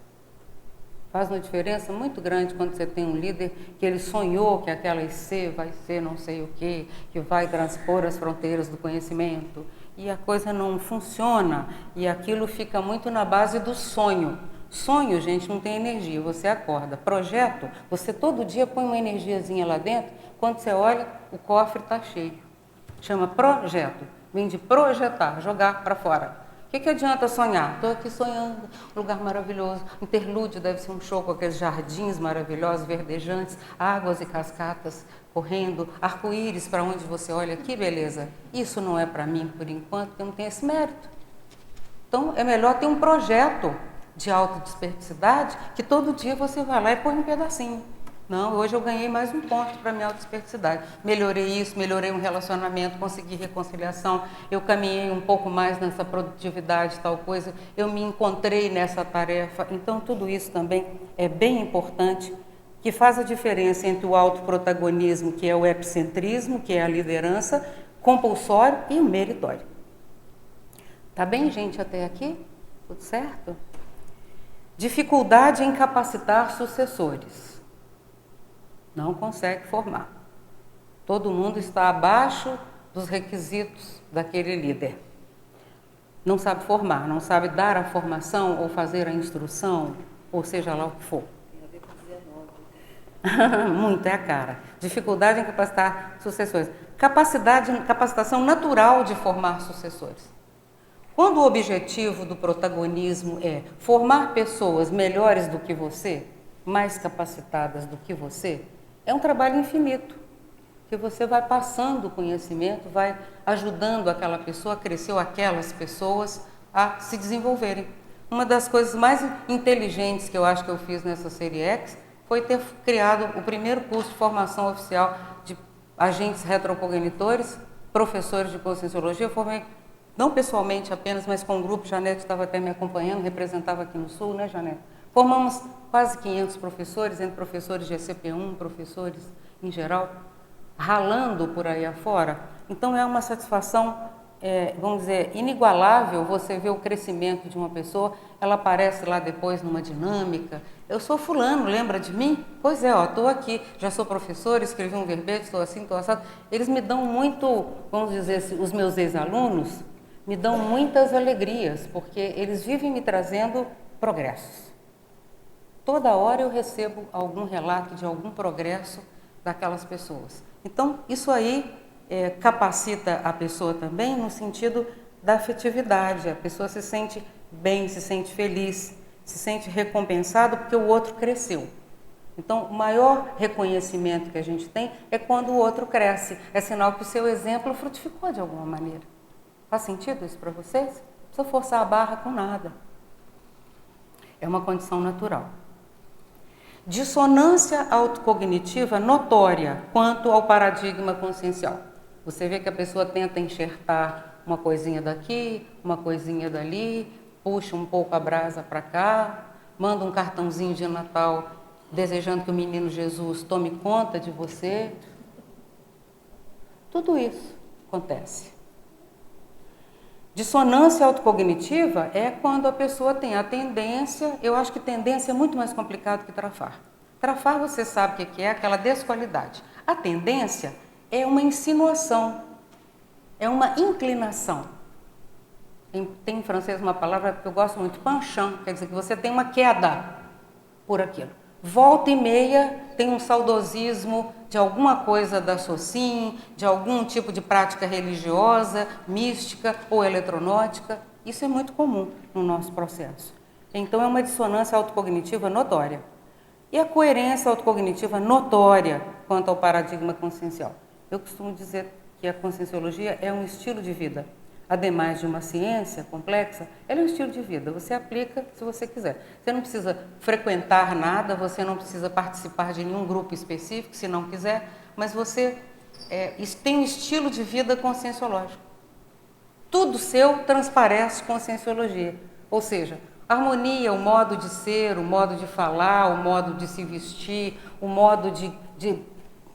Faz uma diferença muito grande quando você tem um líder que ele sonhou que aquela IC vai ser não sei o quê, que vai transpor as fronteiras do conhecimento, e a coisa não funciona, e aquilo fica muito na base do sonho. Sonho, gente, não tem energia, você acorda. Projeto, você todo dia põe uma energiazinha lá dentro, quando você olha, o cofre está cheio. Chama projeto, vem de projetar, jogar para fora. O que adianta sonhar? Estou aqui sonhando, um lugar maravilhoso, interlúdio deve ser um show com aqueles jardins maravilhosos, verdejantes, águas e cascatas correndo, arco-íris para onde você olha, que beleza. Isso não é para mim por enquanto, porque eu não tenho esse mérito. Então é melhor ter um projeto de autodesperticidade que todo dia você vai lá e põe um pedacinho. Não, hoje eu ganhei mais um ponto para a minha autodesperticidade. Melhorei isso, melhorei um relacionamento, consegui reconciliação, eu caminhei um pouco mais nessa produtividade, tal coisa, eu me encontrei nessa tarefa. Então, tudo isso também é bem importante, que faz a diferença entre o autoprotagonismo, que é o epicentrismo, que é a liderança, compulsório e o meritório. Tá bem, gente, até aqui? Tudo certo? Dificuldade em capacitar sucessores. Não consegue formar. Todo mundo está abaixo dos requisitos daquele líder. não sabe formar, não sabe dar a formação ou fazer a instrução, ou seja lá o que for. Muito, é a cara. Dificuldade em capacitar sucessores. Capacitação natural de formar sucessores. Quando o objetivo do protagonismo é formar pessoas melhores do que você, mais capacitadas do que você, é um trabalho infinito, que você vai passando o conhecimento, vai ajudando aquela pessoa a crescer, ou aquelas pessoas a se desenvolverem. Uma das coisas mais inteligentes que eu acho que eu fiz nessa série X foi ter criado o primeiro curso de formação oficial de agentes retrocognitores, professores de conscienciologia. Eu formei, não pessoalmente apenas, mas com um grupo. Janete estava até me acompanhando, representava aqui no Sul, né, Janete? Formamos quase 500 professores, entre professores de ECP1, professores em geral, ralando por aí afora. Então é uma satisfação, vamos dizer, inigualável você ver o crescimento de uma pessoa. Ela aparece lá depois numa dinâmica. Eu sou fulano, lembra de mim? Pois é, estou aqui, já sou professor, escrevi um verbete, estou assim, estou assado. Eles me dão muito, vamos dizer assim, os meus ex-alunos me dão muitas alegrias, porque eles vivem me trazendo progressos. Toda hora eu recebo algum relato de algum progresso daquelas pessoas. Então, isso aí capacita a pessoa também no sentido da afetividade. A pessoa se sente bem, se sente feliz, se sente recompensado porque o outro cresceu. Então, o maior reconhecimento que a gente tem é quando o outro cresce. É sinal que o seu exemplo frutificou de alguma maneira. Faz sentido isso para vocês? Não precisa forçar a barra com nada. É uma condição natural. Dissonância autocognitiva notória quanto ao paradigma consciencial. Você vê que a pessoa tenta enxertar uma coisinha daqui, uma coisinha dali, puxa um pouco a brasa para cá, manda um cartãozinho de Natal desejando que o menino Jesus tome conta de você. Tudo isso acontece. Dissonância autocognitiva é quando a pessoa tem a tendência, eu acho que tendência é muito mais complicado que trafar. Trafar você sabe o que é, aquela desqualidade. A tendência é uma insinuação, é uma inclinação. Tem em francês uma palavra que eu gosto muito, penchant, quer dizer que você tem uma queda por aquilo. Volta e meia tem um saudosismo de alguma coisa da Socin, de algum tipo de prática religiosa, mística ou eletronótica. Isso é muito comum no nosso processo. Então é uma dissonância autocognitiva notória. E a coerência autocognitiva notória quanto ao paradigma consciencial. Eu costumo dizer que a conscienciologia é um estilo de vida. Ademais de uma ciência complexa, ela é um estilo de vida. Você aplica se você quiser. Você não precisa frequentar nada, você não precisa participar de nenhum grupo específico, se não quiser, mas você tem um estilo de vida conscienciológico. Tudo seu transparece conscienciologia. Ou seja, harmonia, o modo de ser, o modo de falar, o modo de se vestir, o modo de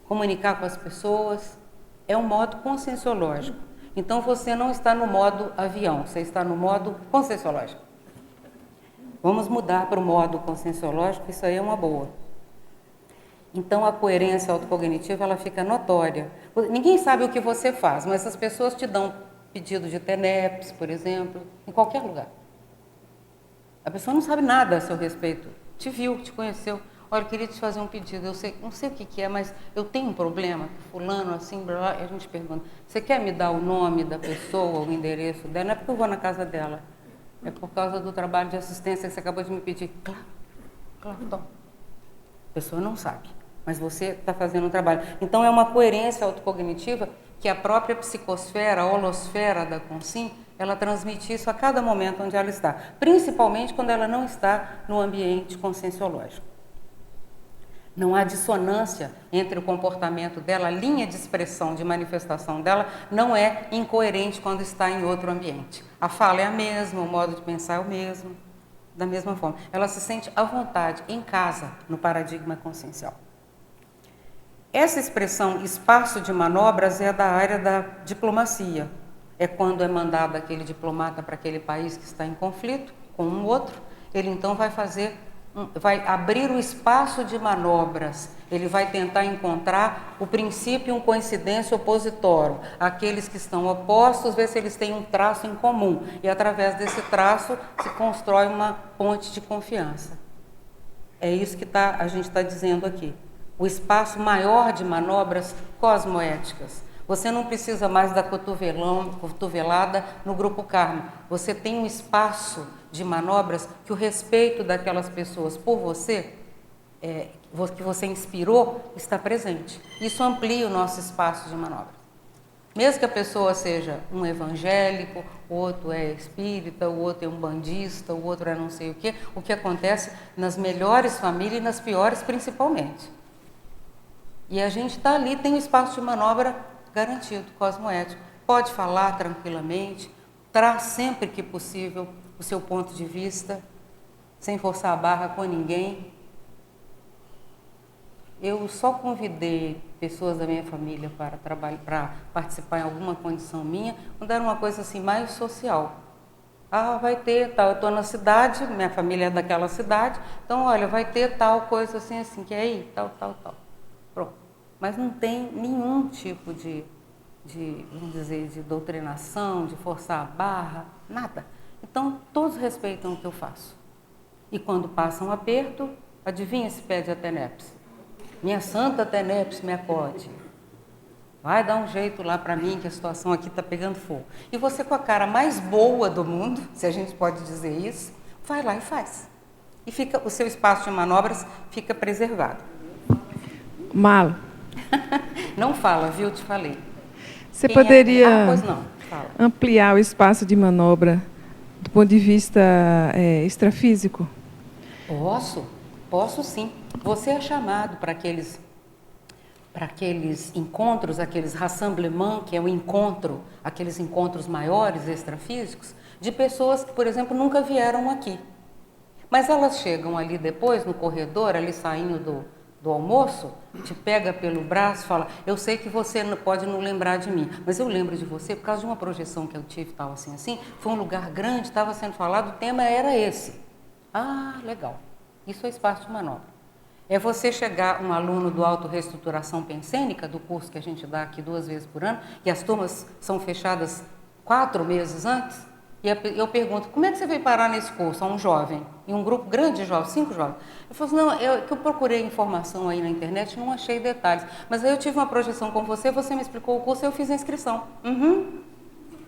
comunicar com as pessoas, é um modo conscienciológico. Então, você não está no modo avião, você está no modo conscienciológico. Vamos mudar para o modo conscienciológico, isso aí é uma boa. Então, a coerência autocognitiva, ela fica notória. Ninguém sabe o que você faz, mas as pessoas te dão pedido de TENEPS, por exemplo, em qualquer lugar. A pessoa não sabe nada a seu respeito, te viu, te conheceu. Olha, eu queria te fazer um pedido, não sei o que é, mas eu tenho um problema, fulano assim, blá, blá, e a gente pergunta, você quer me dar o nome da pessoa, o endereço dela? Não é porque eu vou na casa dela, é por causa do trabalho de assistência que você acabou de me pedir. Claro, então. A pessoa não sabe, mas você está fazendo um trabalho. Então, é uma coerência autocognitiva que a própria psicosfera, a holosfera da Consim, ela transmite isso a cada momento onde ela está, principalmente quando ela não está no ambiente conscienciológico. Não há dissonância entre o comportamento dela, a linha de expressão, de manifestação dela não é incoerente quando está em outro ambiente. A fala é a mesma, o modo de pensar é o mesmo, da mesma forma. Ela se sente à vontade, em casa, no paradigma consciencial. Essa expressão espaço de manobras é da área da diplomacia. É quando é mandado aquele diplomata para aquele país que está em conflito com um outro, ele então vai fazer vai abrir o espaço de manobras, ele vai tentar encontrar o princípio, um coincidência opositório, aqueles que estão opostos, ver se eles têm um traço em comum, e através desse traço se constrói uma ponte de confiança. É isso que a gente está dizendo aqui. O espaço maior de manobras cosmoéticas. Você não precisa mais da cotovelada no grupo Karma. Você tem um espaço de manobras que o respeito daquelas pessoas por você, que você inspirou, está presente. Isso amplia o nosso espaço de manobras. Mesmo que a pessoa seja um evangélico, o outro é espírita, o outro é um bandista, o outro é não sei o que acontece nas melhores famílias e nas piores principalmente. E a gente está ali, tem um espaço de manobra garantido, cosmoético. Pode falar tranquilamente, traz sempre que possível o seu ponto de vista, sem forçar a barra com ninguém. Eu só convidei pessoas da minha família para participar em alguma condição minha, quando era uma coisa assim mais social. Ah, vai ter tal, eu estou na cidade, minha família é daquela cidade, então olha, vai ter tal coisa assim, quer ir? Tal. Pronto. Mas não tem nenhum tipo de, vamos dizer, de doutrinação, de forçar a barra, nada. Então, todos respeitam o que eu faço. E quando passa um aperto, adivinha se pede a TENEPS? Minha santa TENEPS me acode. Vai dar um jeito lá para mim, que a situação aqui está pegando fogo. E você, com a cara mais boa do mundo, se a gente pode dizer isso, vai lá e faz. E o seu espaço de manobras fica preservado. Malo. Não fala, viu? Te falei. Você poderia pois não. Fala. Ampliar o espaço de manobra do ponto de vista extrafísico? Posso sim. Você é chamado para aqueles encontros, aqueles rassemblements, que é o encontro, aqueles encontros maiores extrafísicos, de pessoas que, por exemplo, nunca vieram aqui. Mas elas chegam ali depois, no corredor, ali saindo do almoço, te pega pelo braço e fala, eu sei que você pode não lembrar de mim, mas eu lembro de você por causa de uma projeção que eu tive, tal assim, foi um lugar grande, estava sendo falado, o tema era esse. Ah, legal. Isso é espaço de manobra. É você chegar, um aluno do Autorreestruturação Pensênica, do curso que a gente dá aqui 2 vezes por ano, e as turmas são fechadas 4 meses antes, e eu pergunto, como é que você veio parar nesse curso? A um jovem, em um grupo grande de jovens, 5 jovens. Eu falo assim, não, eu procurei informação aí na internet, não achei detalhes, mas aí eu tive uma projeção com você me explicou o curso e eu fiz a inscrição.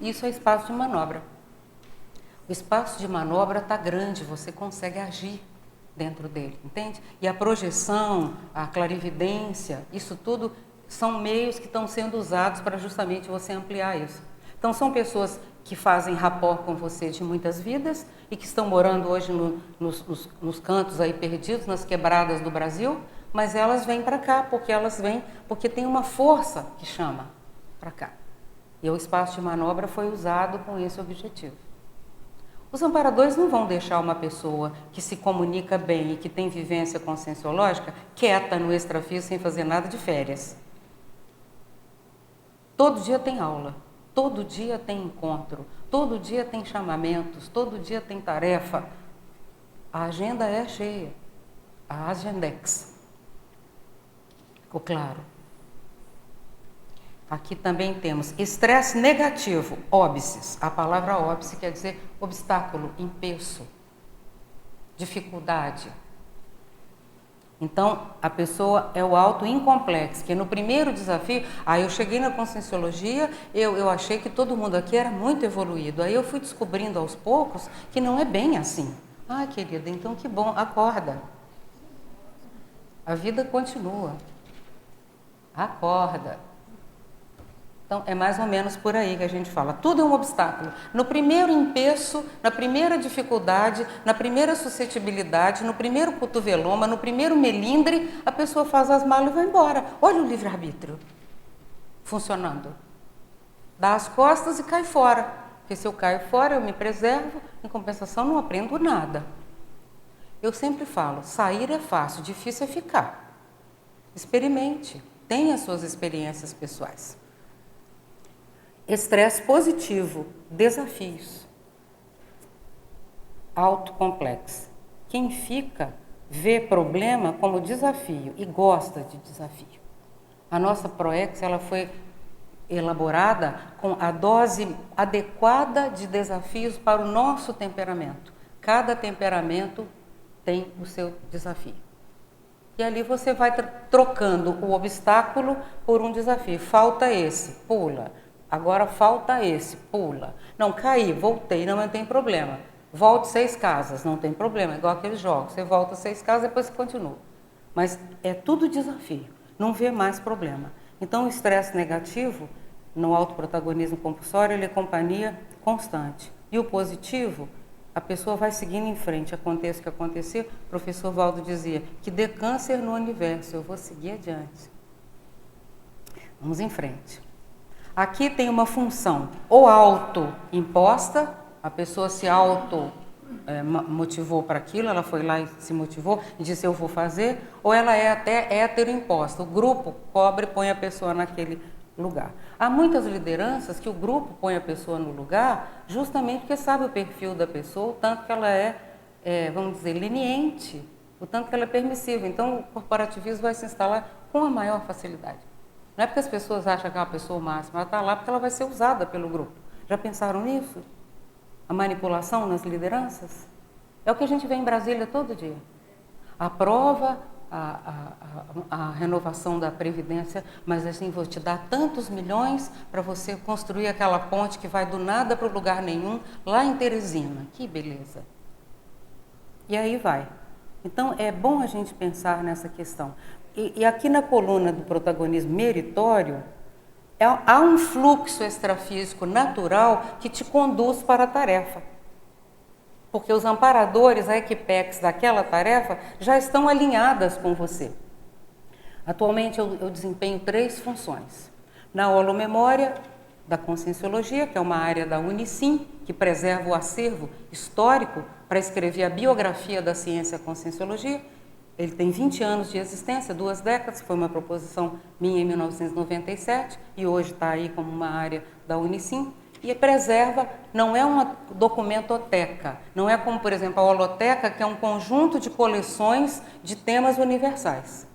Isso é espaço de manobra. O espaço de manobra está grande, você consegue agir dentro dele, entende? E a projeção, a clarividência, isso tudo são meios que estão sendo usados para justamente você ampliar isso. Então, são pessoas que fazem rapport com você de muitas vidas e que estão morando hoje nos cantos aí perdidos, nas quebradas do Brasil, mas elas vêm para cá, porque tem uma força que chama para cá. E o espaço de manobra foi usado com esse objetivo. Os amparadores não vão deixar uma pessoa que se comunica bem e que tem vivência conscienciológica quieta no extrafísico sem fazer nada de férias. Todo dia tem aula, todo dia tem encontro, todo dia tem chamamentos, todo dia tem tarefa. A agenda é cheia, a agendex. Ficou claro? Aqui também temos estresse negativo, óbices. A palavra óbice quer dizer obstáculo, empeço, dificuldade. Então, a pessoa é o auto incomplexo, que no primeiro desafio, eu cheguei na Conscienciologia, eu achei que todo mundo aqui era muito evoluído. Aí eu fui descobrindo aos poucos que não é bem assim. Ah, querida, então que bom, acorda. A vida continua. Acorda. Então, é mais ou menos por aí que a gente fala. Tudo é um obstáculo. No primeiro empeço, na primeira dificuldade, na primeira suscetibilidade, no primeiro cotoveloma, no primeiro melindre, a pessoa faz as malas e vai embora. Olha o livre-arbítrio funcionando. Dá as costas e cai fora. Porque se eu caio fora, eu me preservo, em compensação, não aprendo nada. Eu sempre falo, sair é fácil, difícil é ficar. Experimente, tenha suas experiências pessoais. Estresse positivo, desafios, autocomplexo. Quem fica vê problema como desafio e gosta de desafio. A nossa ProEx, ela foi elaborada com a dose adequada de desafios para o nosso temperamento. Cada temperamento tem o seu desafio. E ali você vai trocando o obstáculo por um desafio. Falta esse, pula. Agora falta esse, pula. Não, caí, voltei, não tem problema. Volte 6 casas, não tem problema. Igual aqueles jogos, você volta 6 casas, depois você continua. Mas é tudo desafio, não vê mais problema. Então o estresse negativo, no autoprotagonismo compulsório, ele é companhia constante. E o positivo, a pessoa vai seguindo em frente, aconteça o que acontecer. O professor Valdo dizia que dê câncer no universo, eu vou seguir adiante. Vamos em frente. Aqui tem uma função ou auto-imposta, a pessoa se motivou para aquilo, ela foi lá e se motivou e disse eu vou fazer, ou ela é até heteroimposta, o grupo cobra e põe a pessoa naquele lugar. Há muitas lideranças que o grupo põe a pessoa no lugar justamente porque sabe o perfil da pessoa, o tanto que ela vamos dizer, leniente, o tanto que ela é permissiva. Então o corporativismo vai se instalar com a maior facilidade. Não é porque as pessoas acham que é uma pessoa máxima, ela está lá porque ela vai ser usada pelo grupo. Já pensaram nisso? A manipulação nas lideranças? É o que a gente vê em Brasília todo dia. Aprova a renovação da Previdência, mas assim, vou te dar tantos milhões para você construir aquela ponte que vai do nada para o lugar nenhum, lá em Teresina. Que beleza! E aí vai. Então, é bom a gente pensar nessa questão. E aqui na coluna do protagonismo meritório, há um fluxo extrafísico natural que te conduz para a tarefa. Porque os amparadores, a equipex daquela tarefa, já estão alinhadas com você. Atualmente eu desempenho 3 funções. Na holomemória da Conscienciologia, que é uma área da Unicim, que preserva o acervo histórico para escrever a biografia da ciência Conscienciologia. Ele tem 20 anos de existência, 2 décadas, foi uma proposição minha em 1997 e hoje está aí como uma área da Unicim. E preserva, não é uma documentoteca, não é como, por exemplo, a holoteca, que é um conjunto de coleções de temas universais.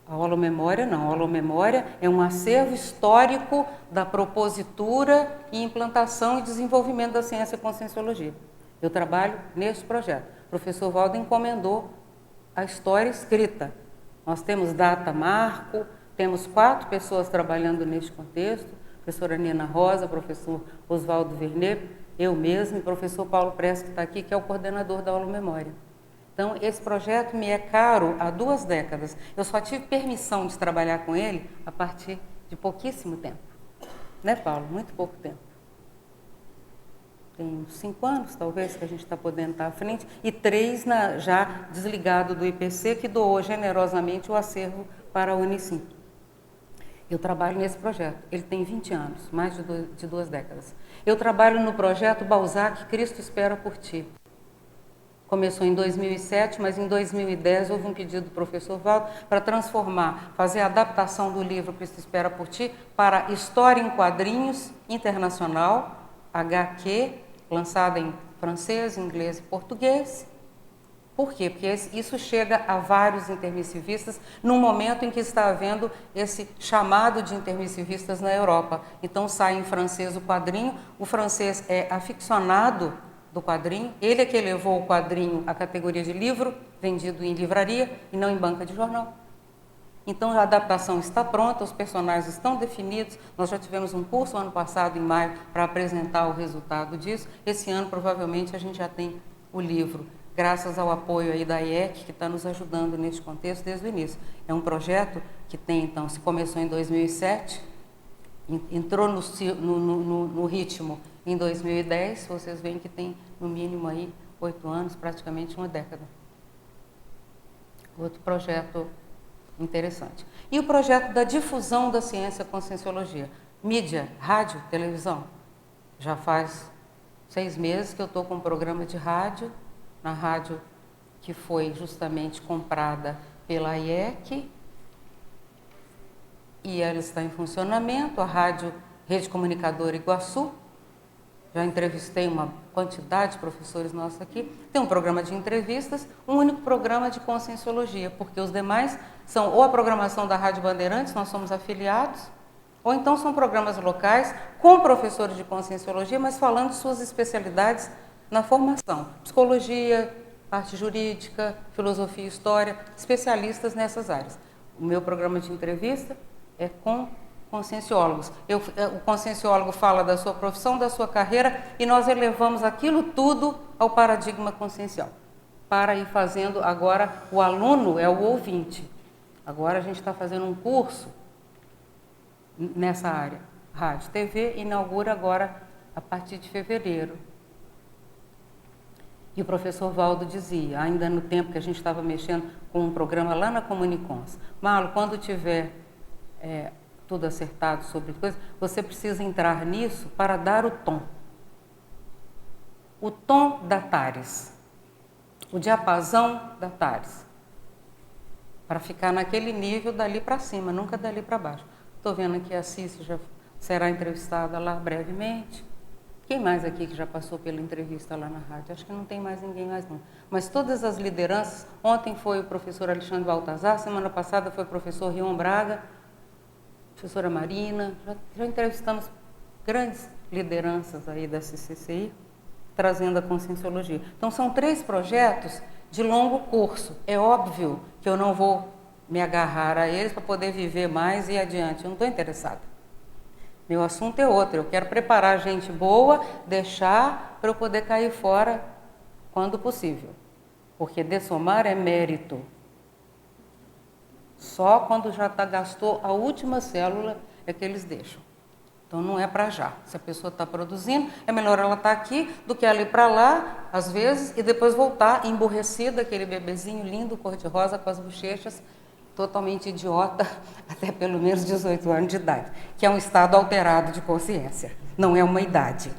A holomemória não, a holomemória é um acervo histórico da propositura e implantação e desenvolvimento da ciência Conscienciologia. Eu trabalho nesse projeto. O professor Valdo encomendou a história escrita. Nós temos data marco, temos 4 pessoas trabalhando neste contexto, a professora Nina Rosa, professor Oswaldo Vernet, eu mesmo e o professor Paulo Prestes, que está aqui, que é o coordenador da holomemória. Então, esse projeto me é caro há 2 décadas. Eu só tive permissão de trabalhar com ele a partir de pouquíssimo tempo. Né, Paulo? Muito pouco tempo. Tem uns 5 anos, talvez, que a gente está podendo estar à frente, e 3 já desligado do IPC, que doou generosamente o acervo para a Unicim. Eu trabalho nesse projeto, ele tem 20 anos, mais de 2 décadas. Eu trabalho no projeto Balzac, Cristo Espera por Ti. Começou em 2007, mas em 2010 houve um pedido do professor Valdo para transformar, fazer a adaptação do livro Cristo Espera por Ti para História em Quadrinhos Internacional, HQ, lançada em francês, inglês e português. Por quê? Porque isso chega a vários intermissivistas num momento em que está havendo esse chamado de intermissivistas na Europa. Então sai em francês o quadrinho, o francês é aficionado do quadrinho, ele é que elevou o quadrinho à categoria de livro, vendido em livraria e não em banca de jornal. Então a adaptação está pronta, os personagens estão definidos, nós já tivemos um curso ano passado, em maio, para apresentar o resultado disso. Esse ano provavelmente a gente já tem o livro, graças ao apoio aí da IEC, que está nos ajudando neste contexto desde o início. É um projeto que tem, então, se começou em 2007, entrou no ritmo em 2010, vocês veem que tem, no mínimo, aí 8 anos, praticamente 1 década. Outro projeto interessante. E o projeto da difusão da ciência Conscienciologia. Mídia, rádio, televisão. Já faz 6 meses que eu estou com um programa de rádio, na rádio que foi justamente comprada pela IEC, e ela está em funcionamento, a Rádio Rede Comunicadora Iguaçu. já entrevistei uma quantidade de professores nossos aqui, tem um programa de entrevistas, um único programa de conscienciologia, porque os demais são ou a programação da Rádio Bandeirantes, nós somos afiliados, ou então são programas locais com professores de conscienciologia, mas falando de suas especialidades na formação, psicologia, parte jurídica, filosofia e história, especialistas nessas áreas. O meu programa de entrevista é com conscienciólogos. O conscienciólogo fala da sua profissão, da sua carreira, e nós elevamos aquilo tudo ao paradigma consciencial, para ir fazendo. Agora, o aluno é o ouvinte. Agora a gente está fazendo um curso nessa área. Rádio, TV, inaugura agora a partir de fevereiro. E o professor Valdo dizia, ainda no tempo que a gente estava mexendo com um programa lá na Comunicons, Marlo, quando tiver tudo acertado sobre coisas, você precisa entrar nisso para dar o tom. O tom da Tares, o diapasão da Tares, para ficar naquele nível dali para cima, nunca dali para baixo. Estou vendo que a Cícia já será entrevistada lá brevemente. Quem mais aqui que já passou pela entrevista lá na rádio? Acho que não tem mais ninguém mais não. Mas todas as lideranças, ontem foi o professor Alexandre Baltazar, semana passada foi o professor Rion Braga, professora Marina, já entrevistamos grandes lideranças aí da CCCI, trazendo a conscienciologia. Então são 3 projetos de longo curso. É óbvio que eu não vou me agarrar a eles para poder viver mais e ir adiante. Eu não estou interessada. Meu assunto é outro. Eu quero preparar gente boa, deixar para eu poder cair fora quando possível. Porque dessomar é mérito. Só quando já gastou a última célula é que eles deixam. Então não é para já. Se a pessoa está produzindo, é melhor ela estar aqui do que ela ir para lá, às vezes, e depois voltar emburrecida, aquele bebezinho lindo, cor-de-rosa, com as bochechas, totalmente idiota, até pelo menos 18 anos de idade, que é um estado alterado de consciência, não é uma idade.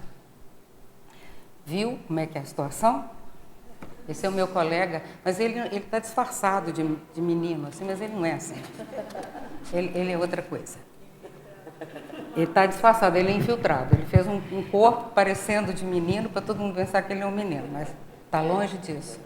Viu como é que é a situação? Esse é o meu colega, mas ele está disfarçado de menino, assim, mas ele não é assim. Ele é outra coisa. Ele está disfarçado, ele é infiltrado. Ele fez um corpo parecendo de menino para todo mundo pensar que ele é um menino, mas está longe disso.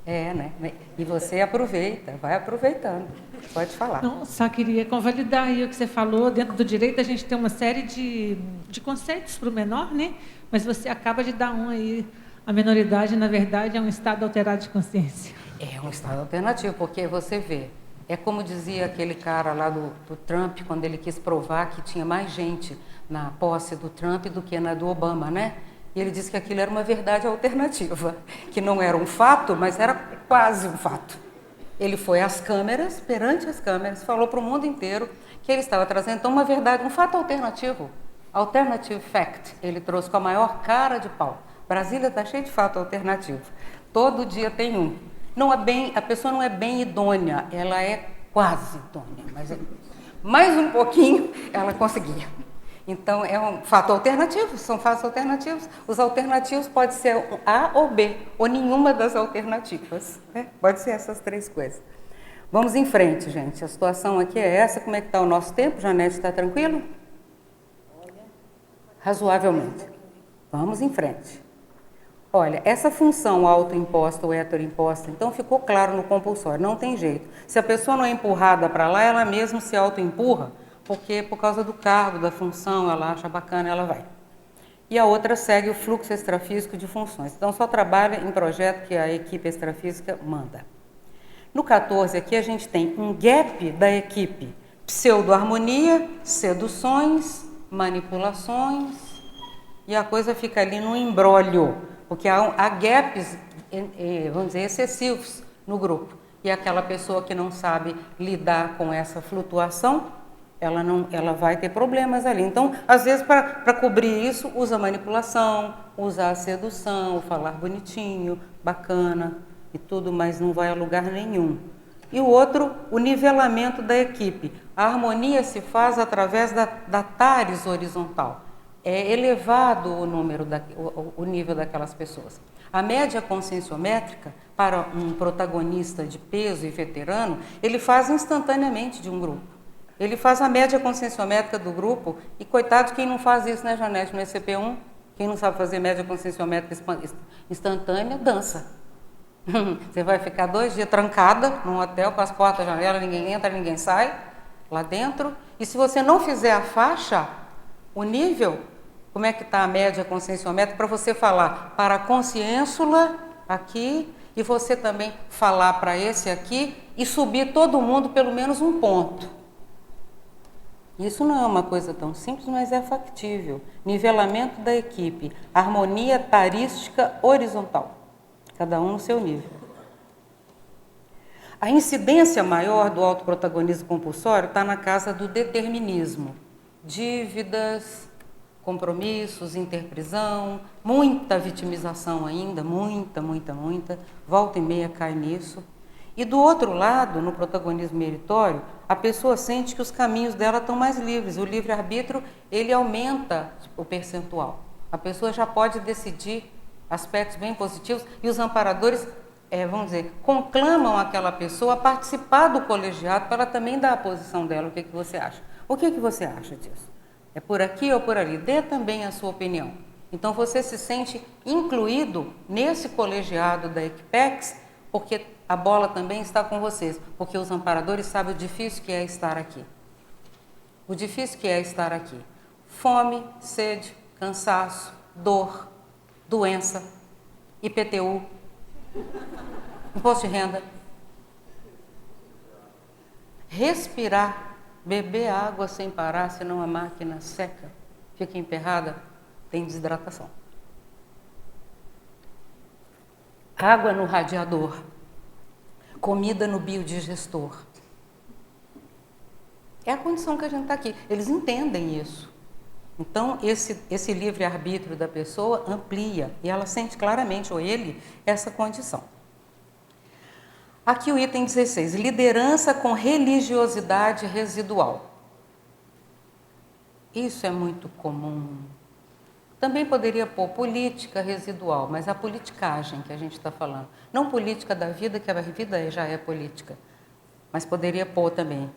É, né? E você aproveita, vai aproveitando. Pode falar. Não, só queria convalidar aí o que você falou. Dentro do direito, a gente tem uma série de conceitos para o menor, né? Mas você acaba de dar um aí. A menoridade, na verdade, é um estado alterado de consciência. É um estado alternativo, porque você vê, é como dizia aquele cara lá do Trump, quando ele quis provar que tinha mais gente na posse do Trump do que na do Obama, né? E ele disse que aquilo era uma verdade alternativa, que não era um fato, mas era quase um fato. Ele foi às câmeras, perante as câmeras, falou para o mundo inteiro que ele estava trazendo então uma verdade, um fato alternativo. Alternative fact, ele trouxe com a maior cara de pau. Brasília está cheia de fato alternativo. Todo dia tem um. Não é bem, a pessoa não é bem idônea, ela é quase idônea, mas mais um pouquinho ela conseguia. Então, é um fato alternativo, são fatos alternativos. Os alternativos podem ser A ou B, ou nenhuma das alternativas. Né? Pode ser essas 3 coisas. Vamos em frente, gente. A situação aqui é essa. Como é que está o nosso tempo? Janete, está tranquilo? Razoavelmente. Vamos em frente. Olha, essa função autoimposta ou heteroimposta, então ficou claro no compulsório, não tem jeito. Se a pessoa não é empurrada para lá, ela mesma se autoempurra, porque por causa do cargo, da função, ela acha bacana, ela vai. E a outra segue o fluxo extrafísico de funções. Então, só trabalha em projeto que a equipe extrafísica manda. No 14 aqui, a gente tem um gap da equipe. Pseudo-harmonia, seduções, manipulações, e a coisa fica ali no imbróglio, porque há gaps, vamos dizer, excessivos no grupo. E aquela pessoa que não sabe lidar com essa flutuação, ela vai ter problemas ali. Então, às vezes, para cobrir isso, usa manipulação, usa a sedução, o falar bonitinho, bacana e tudo, mas não vai a lugar nenhum. E o outro, o nivelamento da equipe. A harmonia se faz através da Tares horizontal. É elevado o nível daquelas pessoas. A média conscienciométrica, para um protagonista de peso e veterano, ele faz instantaneamente de um grupo. Ele faz a média conscienciométrica do grupo, e coitado de quem não faz isso, né, Janete, no ECP1, quem não sabe fazer média conscienciométrica instantânea, dança. Você vai ficar 2 dias trancada num hotel com as portas, janelas, ninguém entra, ninguém sai lá dentro, e se você não fizer a faixa, o nível, como é que está a média conscienciométrica, para você falar para a consciênsula aqui, e você também falar para esse aqui, e subir todo mundo pelo menos um ponto. Isso não é uma coisa tão simples, mas é factível. Nivelamento da equipe, harmonia tarística horizontal, cada um no seu nível. A incidência maior do autoprotagonismo compulsório está na casa do determinismo. Dívidas, compromissos, interprisão, muita vitimização ainda, muita, volta e meia cai nisso. E do outro lado, no protagonismo meritório, a pessoa sente que os caminhos dela estão mais livres. O livre-arbítrio, ele aumenta o percentual. A pessoa já pode decidir aspectos bem positivos, e os amparadores, vamos dizer, conclamam aquela pessoa a participar do colegiado para ela também dar a posição dela. O que você acha? O que você acha disso? É por aqui ou por ali? Dê também a sua opinião. Então você se sente incluído nesse colegiado da Equipex, porque a bola também está com vocês, porque os amparadores sabem o difícil que é estar aqui. O difícil que é estar aqui. Fome, sede, cansaço, dor, doença, IPTU, imposto de renda. Respirar, beber água sem parar, senão a máquina seca, fica emperrada, tem desidratação. Água no radiador, comida no biodigestor. É a condição que a gente está aqui. Eles entendem isso. Então, esse livre-arbítrio da pessoa amplia, e ela sente claramente, ou ele, essa condição. Aqui o item 16, liderança com religiosidade residual. Isso é muito comum. Também poderia pôr política residual, mas a politicagem que a gente está falando. Não política da vida, que a vida já é política, mas poderia pôr também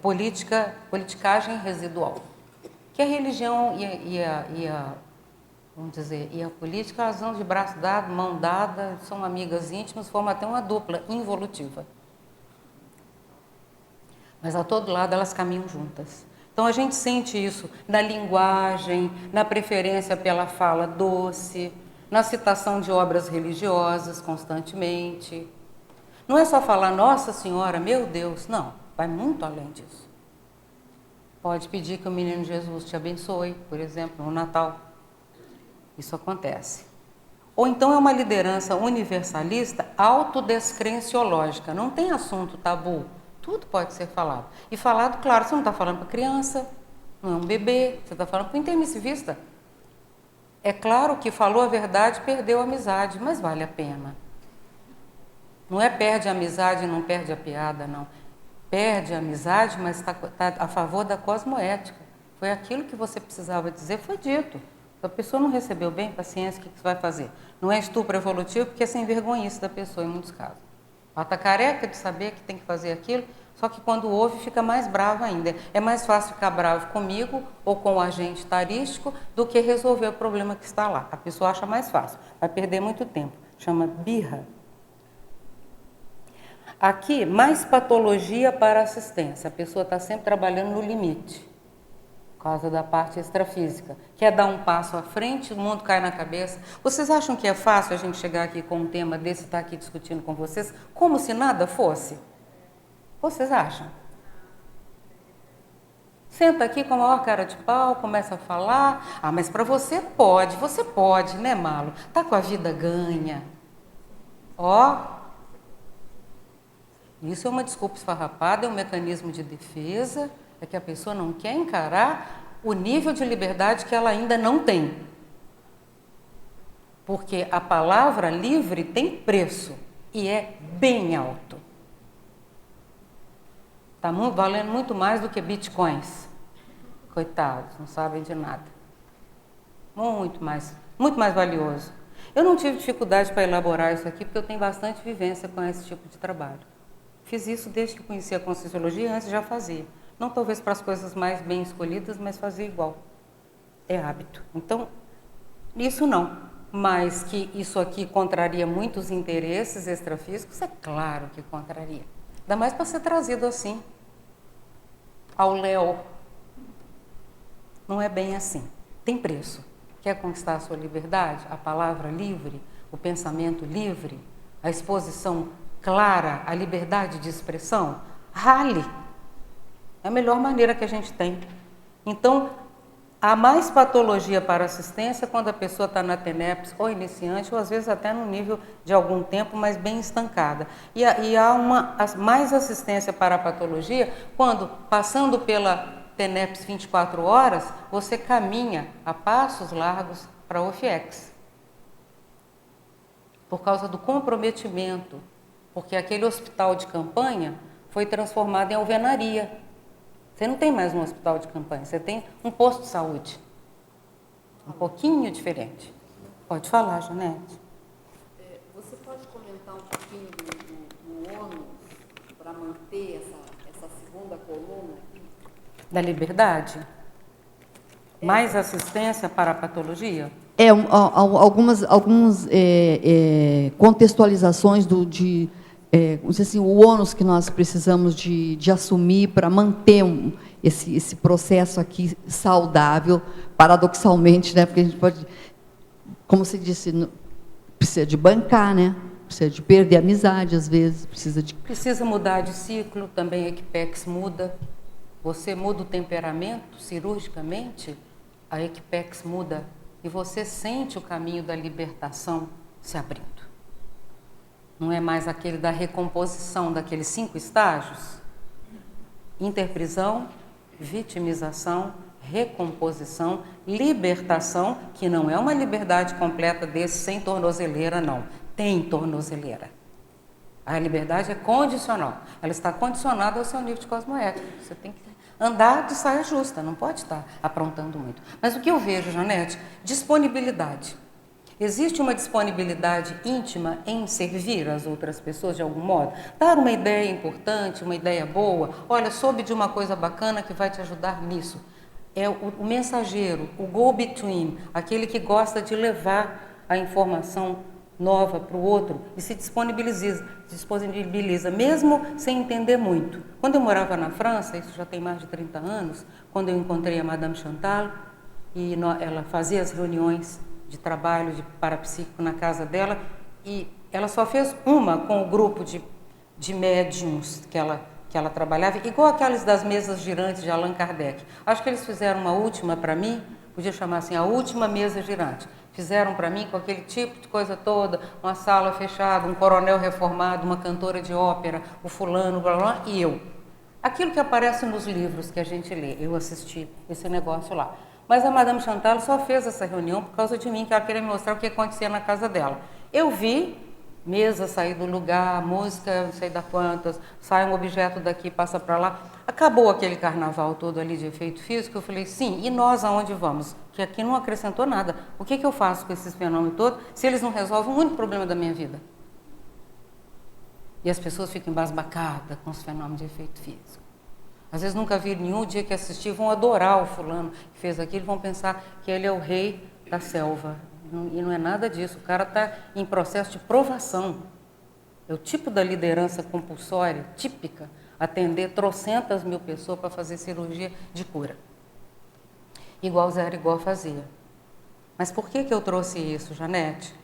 politicagem residual. Que a religião vamos dizer, e a política, elas andam de braço dado, mão dada, são amigas íntimas, formam até uma dupla involutiva. Mas a todo lado elas caminham juntas. Então a gente sente isso na linguagem, na preferência pela fala doce, na citação de obras religiosas constantemente. Não é só falar Nossa Senhora, meu Deus, não, vai muito além disso. Pode pedir que o menino Jesus te abençoe, por exemplo, no Natal. Isso acontece. Ou então é uma liderança universalista autodescrenciológica, não tem assunto tabu. Tudo pode ser falado. E falado, claro, você não está falando para criança, não é um bebê, você está falando para o intermissivista. É claro que falou a verdade, perdeu a amizade, mas vale a pena. Não é perde a amizade e não perde a piada, não. Perde a amizade, mas está a favor da cosmoética. Foi aquilo que você precisava dizer, foi dito. Se a pessoa não recebeu bem, paciência, o que você vai fazer? Não é estupro evolutivo, porque é sem vergonhice da pessoa, em muitos casos. Ela está careca de saber que tem que fazer aquilo, só que quando ouve fica mais bravo ainda. É mais fácil ficar bravo comigo ou com o agente tarístico do que resolver o problema que está lá. A pessoa acha mais fácil, vai perder muito tempo. Chama birra. Aqui, mais patologia para assistência. A pessoa está sempre trabalhando no limite, por causa da parte extrafísica. Quer dar um passo à frente, o mundo cai na cabeça. Vocês acham que é fácil a gente chegar aqui com um tema desse e estar aqui discutindo com vocês, como se nada fosse? Vocês acham? Senta aqui com a maior cara de pau, começa a falar. Ah, mas para você pode, né, Malo? Tá com a vida ganha. Ó, isso é uma desculpa esfarrapada, é um mecanismo de defesa, é que a pessoa não quer encarar o nível de liberdade que ela ainda não tem. Porque a palavra livre tem preço e é bem alto. Está valendo muito mais do que bitcoins. Coitados, não sabem de nada. Muito mais valioso. Eu não tive dificuldade para elaborar isso aqui, porque eu tenho bastante vivência com esse tipo de trabalho. Fiz isso desde que conheci a Conscienciologia, antes já fazia. Não talvez para as coisas mais bem escolhidas, mas fazer igual. É hábito. Então, isso não. Mas que isso aqui contraria muitos interesses extrafísicos, é claro que contraria. Ainda mais para ser trazido assim, ao léu. Não é bem assim. Tem preço. Quer conquistar a sua liberdade? A palavra livre, o pensamento livre, a exposição clara, a liberdade de expressão? Rale. É a melhor maneira que a gente tem. Então, há mais patologia para assistência quando a pessoa está na TENEPS, ou iniciante, ou às vezes até no nível de algum tempo, mas bem estancada. E há mais assistência para a patologia quando, passando pela TENEPS 24 horas, você caminha a passos largos para a OFIEX. Por causa do comprometimento, porque aquele hospital de campanha foi transformado em alvenaria. Você não tem mais um hospital de campanha, você tem um posto de saúde. Um pouquinho diferente. Pode falar, Janete. Você pode comentar um pouquinho do ônus para manter essa segunda coluna aqui? Da liberdade? Mais assistência para a patologia? Algumas contextualizações assim, o ônus que nós precisamos de assumir para manter esse processo aqui saudável, paradoxalmente, né? Porque a gente pode, como você disse, precisa de bancar, né? Precisa de perder a amizade, às vezes, Precisa mudar de ciclo, também a Equipex muda. Você muda o temperamento cirurgicamente, a Equipex muda e você sente o caminho da libertação se abrindo. Não é mais aquele da recomposição, daqueles 5 estágios? Interprisão, vitimização, recomposição, libertação, que não é uma liberdade completa desse sem tornozeleira, não. Tem tornozeleira. A liberdade é condicional. Ela está condicionada ao seu nível de cosmoética. Você tem que andar de saia justa, não pode estar aprontando muito. Mas o que eu vejo, Janete? Disponibilidade. Existe uma disponibilidade íntima em servir as outras pessoas de algum modo? Dar uma ideia importante, uma ideia boa. Olha, soube de uma coisa bacana que vai te ajudar nisso. É o mensageiro, o go-between, aquele que gosta de levar a informação nova para o outro e se disponibiliza, mesmo sem entender muito. Quando eu morava na França, isso já tem mais de 30 anos, quando eu encontrei a Madame Chantal, e ela fazia as reuniões de trabalho de parapsíquico na casa dela, e ela só fez uma com o grupo de médiums que ela trabalhava, igual aquelas das mesas girantes de Allan Kardec. Acho que eles fizeram uma última para mim, podia chamar assim, a última mesa girante. Fizeram para mim com aquele tipo de coisa toda, uma sala fechada, um coronel reformado, uma cantora de ópera, o fulano, blá, blá, e eu. Aquilo que aparece nos livros que a gente lê, eu assisti esse negócio lá. Mas a Madame Chantal só fez essa reunião por causa de mim, que ela queria me mostrar o que acontecia na casa dela. Eu vi mesa sair do lugar, música, não sei da quantas, sai um objeto daqui, passa para lá. Acabou aquele carnaval todo ali de efeito físico, eu falei, sim, e nós aonde vamos? Que aqui não acrescentou nada. O que eu faço com esses fenômenos todos se eles não resolvem o único problema da minha vida? E as pessoas ficam embasbacadas com os fenômenos de efeito físico. Às vezes nunca viram nenhum, dia que assistir, vão adorar o fulano que fez aquilo, vão pensar que ele é o rei da selva. E não é nada disso, o cara está em processo de provação. É o tipo da liderança compulsória, típica, atender trocentas mil pessoas para fazer cirurgia de cura. Igual Zé Arigó fazia. Mas por que eu trouxe isso, Janete?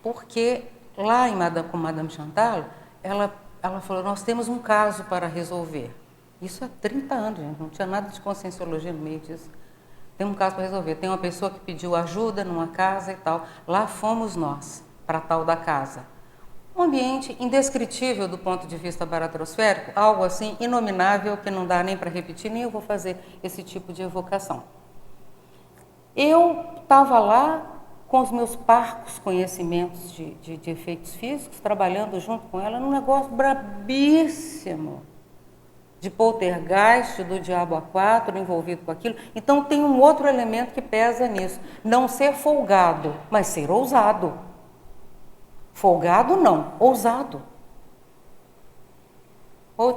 Porque lá com Madame Chantal, ela falou, nós temos um caso para resolver. Isso há 30 anos, gente, não tinha nada de conscienciologia no meio disso. Tem um caso para resolver. Tem uma pessoa que pediu ajuda numa casa e tal. Lá fomos nós, para tal da casa. Um ambiente indescritível do ponto de vista baratrosférico, algo assim inominável que não dá nem para repetir, nem eu vou fazer esse tipo de evocação. Eu estava lá com os meus parcos conhecimentos de efeitos físicos, trabalhando junto com ela num negócio brabíssimo. De poltergeist, do diabo A4 envolvido com aquilo. Então tem um outro elemento que pesa nisso. Não ser folgado, mas ser ousado. Folgado não, ousado.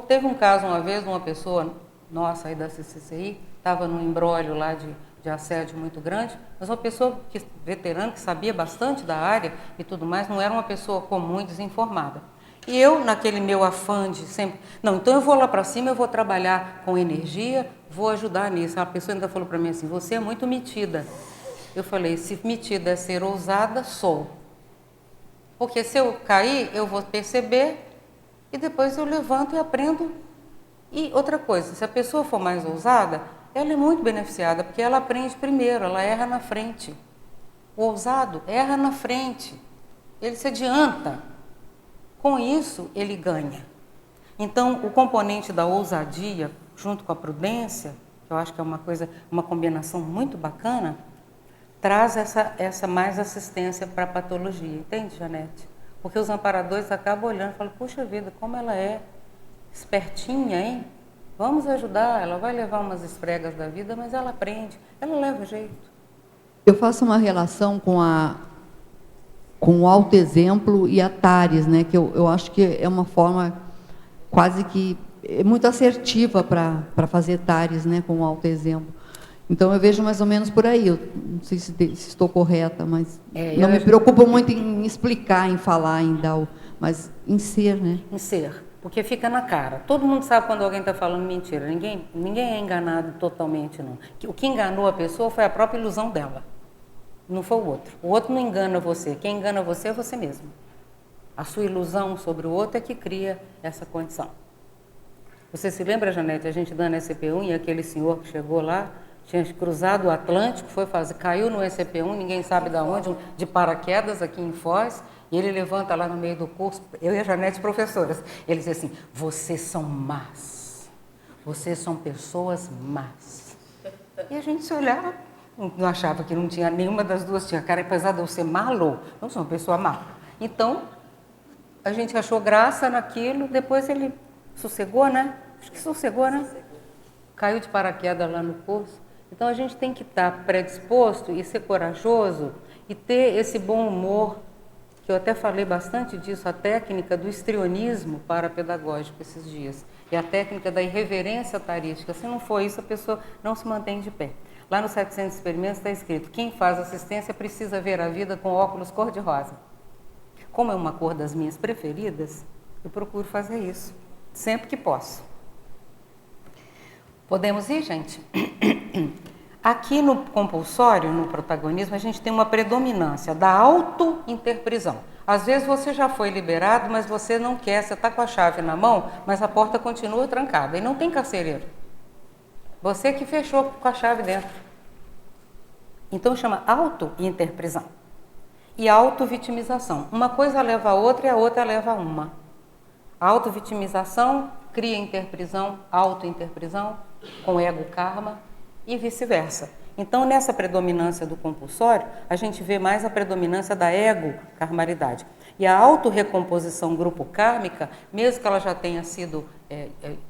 Teve um caso uma vez, uma pessoa nossa aí da CCCI, estava num imbróglio lá de assédio muito grande, mas uma pessoa veterana, que sabia bastante da área e tudo mais, não era uma pessoa comum e desinformada. E eu, naquele meu afã de sempre, não, então eu vou lá para cima, eu vou trabalhar com energia, vou ajudar nisso. A pessoa ainda falou para mim assim, você é muito metida. Eu falei, se metida é ser ousada, sou. Porque se eu cair, eu vou perceber e depois eu levanto e aprendo. E outra coisa, se a pessoa for mais ousada, ela é muito beneficiada, porque ela aprende primeiro, ela erra na frente. O ousado erra na frente, ele se adianta. Com isso, ele ganha. Então, o componente da ousadia, junto com a prudência, que eu acho que é uma combinação muito bacana, traz essa mais assistência para a patologia, entende, Janete? Porque os amparadores acabam olhando e falam, puxa vida, como ela é espertinha, hein? Vamos ajudar, ela vai levar umas esfregas da vida, mas ela aprende, ela leva jeito. Eu faço uma relação com o autoexemplo e a TARES, né, que eu acho que é uma forma quase que é muito assertiva para fazer TARES, né, com o autoexemplo. Então, eu vejo mais ou menos por aí, eu não sei se estou correta, mas não me preocupo muito em explicar, em falar, em dar, mas em ser, né? Em ser, porque fica na cara. Todo mundo sabe quando alguém está falando mentira, ninguém é enganado totalmente, não. O que enganou a pessoa foi a própria ilusão dela, não foi o outro. O outro não engana você, quem engana você é você mesmo. A sua ilusão sobre o outro é que cria essa condição. Você se lembra, Janete, a gente dando SCP-1 e aquele senhor que chegou lá, tinha cruzado o Atlântico, caiu no SCP-1, ninguém sabe de onde, de paraquedas aqui em Foz, e ele levanta lá no meio do curso, eu e a Janete professoras, ele diz assim, vocês são más, vocês são pessoas más. E a gente se olhava, não achava que não tinha nenhuma das duas, tinha cara, apesar de eu ser malo, não sou uma pessoa má. Então, a gente achou graça naquilo, depois ele sossegou, né? Acho que sossegou, né? Caiu de paraquedas lá no curso. Então, a gente tem que estar predisposto e ser corajoso e ter esse bom humor, que eu até falei bastante disso, a técnica do histrionismo parapedagógico esses dias, e a técnica da irreverência tarística. Se não for isso, a pessoa não se mantém de pé. Lá nos 700 experimentos está escrito, quem faz assistência precisa ver a vida com óculos cor-de-rosa. Como é uma cor das minhas preferidas, eu procuro fazer isso, sempre que posso. Podemos ir, gente? Aqui no compulsório, no protagonismo, a gente tem uma predominância da auto-interprisão. Às vezes você já foi liberado, mas você não quer, você está com a chave na mão, mas a porta continua trancada e não tem carcereiro. Você que fechou com a chave dentro. Então chama auto-interprisão e auto-vitimização. Uma coisa leva a outra e a outra leva a uma. A auto-vitimização cria interprisão, auto-interprisão, com ego-karma e vice-versa. Então, nessa predominância do compulsório, a gente vê mais a predominância da ego-karmalidade. E a autorrecomposição grupo-kármica, mesmo que ela já tenha sido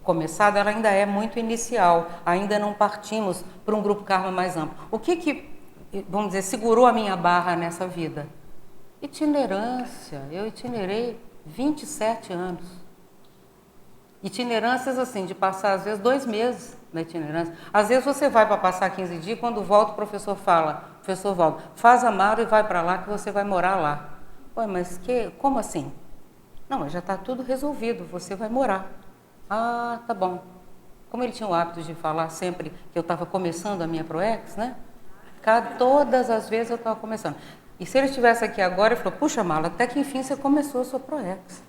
começada, ela ainda é muito inicial, ainda não partimos para um grupo karma mais amplo. O que, vamos dizer, segurou a minha barra nessa vida? Itinerância. Eu itinerei 27 anos. Itinerâncias assim, de passar às vezes 2 meses na itinerância. Às vezes você vai para passar 15 dias, quando volta o professor fala, professor Valdo, faz a mala e vai para lá que você vai morar lá. Ué, mas como assim? Não, mas já está tudo resolvido, você vai morar. Ah, tá bom. Como ele tinha o hábito de falar sempre que eu estava começando a minha ProEx, né? Todas as vezes eu estava começando. E se ele estivesse aqui agora, ele falou, puxa, Mala, até que enfim você começou a sua ProEx.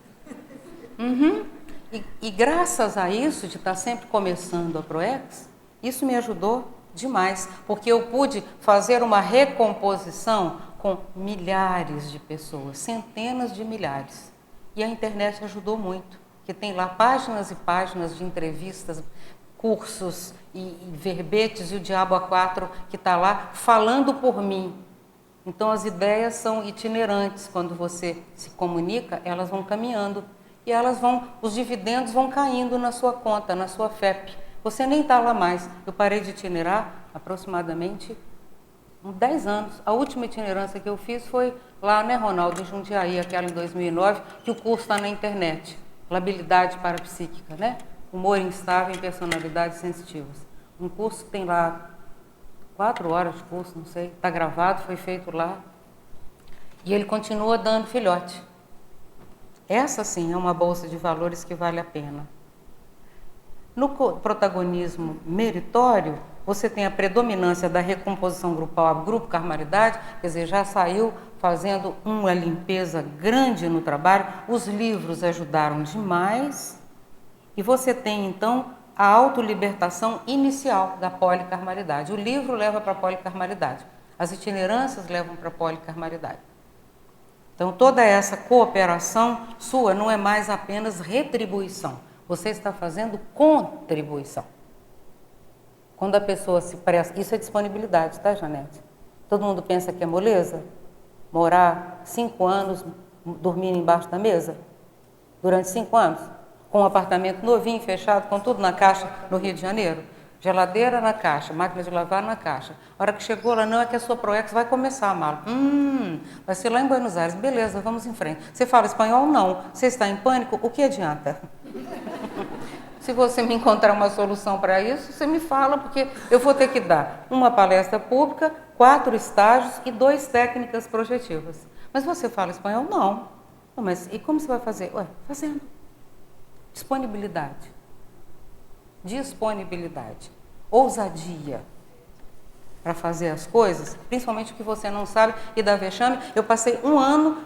E graças a isso, de estar sempre começando a ProEx, isso me ajudou demais, porque eu pude fazer uma recomposição com milhares de pessoas, centenas de milhares. E a internet ajudou muito, porque tem lá páginas e páginas de entrevistas, cursos e verbetes e o diabo a 4 que está lá falando por mim. Então as ideias são itinerantes, quando você se comunica, elas vão caminhando. E os dividendos vão caindo na sua conta, na sua FEP. Você nem está lá mais. Eu parei de itinerar aproximadamente uns 10 anos. A última itinerância que eu fiz foi lá, né, Ronaldo, em Jundiaí, aquela em 2009, que o curso está na internet. Labilidade parapsíquica, né? Humor instável em personalidades sensitivas. Um curso que tem lá 4 horas de curso, não sei, está gravado, foi feito lá. E ele continua dando filhote. Essa, sim, é uma bolsa de valores que vale a pena. No protagonismo meritório, você tem a predominância da recomposição grupal, a Grupo Carmaridade, quer dizer, já saiu fazendo uma limpeza grande no trabalho, os livros ajudaram demais, e você tem, então, a autolibertação inicial da policarmaridade. O livro leva para a policarmaridade, as itinerâncias levam para a policarmaridade. Então, toda essa cooperação sua não é mais apenas retribuição, você está fazendo contribuição. Quando a pessoa se presta... Isso é disponibilidade, tá, Janete? Todo mundo pensa que é moleza? Morar 5 anos dormindo embaixo da mesa? Durante 5 anos? Com um apartamento novinho, fechado, com tudo na caixa no Rio de Janeiro? Geladeira na caixa, máquina de lavar na caixa. A hora que chegou lá, não, é que a sua Proex vai começar, Malo. Vai ser lá em Buenos Aires. Beleza, vamos em frente. Você fala espanhol? Não. Você está em pânico? O que adianta? Se você me encontrar uma solução para isso, você me fala, porque eu vou ter que dar uma palestra pública, 4 estágios e 2 técnicas projetivas. Mas você fala espanhol? Não. Mas e como você vai fazer? Ué, fazendo. Disponibilidade. Disponibilidade. Ousadia para fazer as coisas, principalmente o que você não sabe e dá vexame. Eu passei 1 ano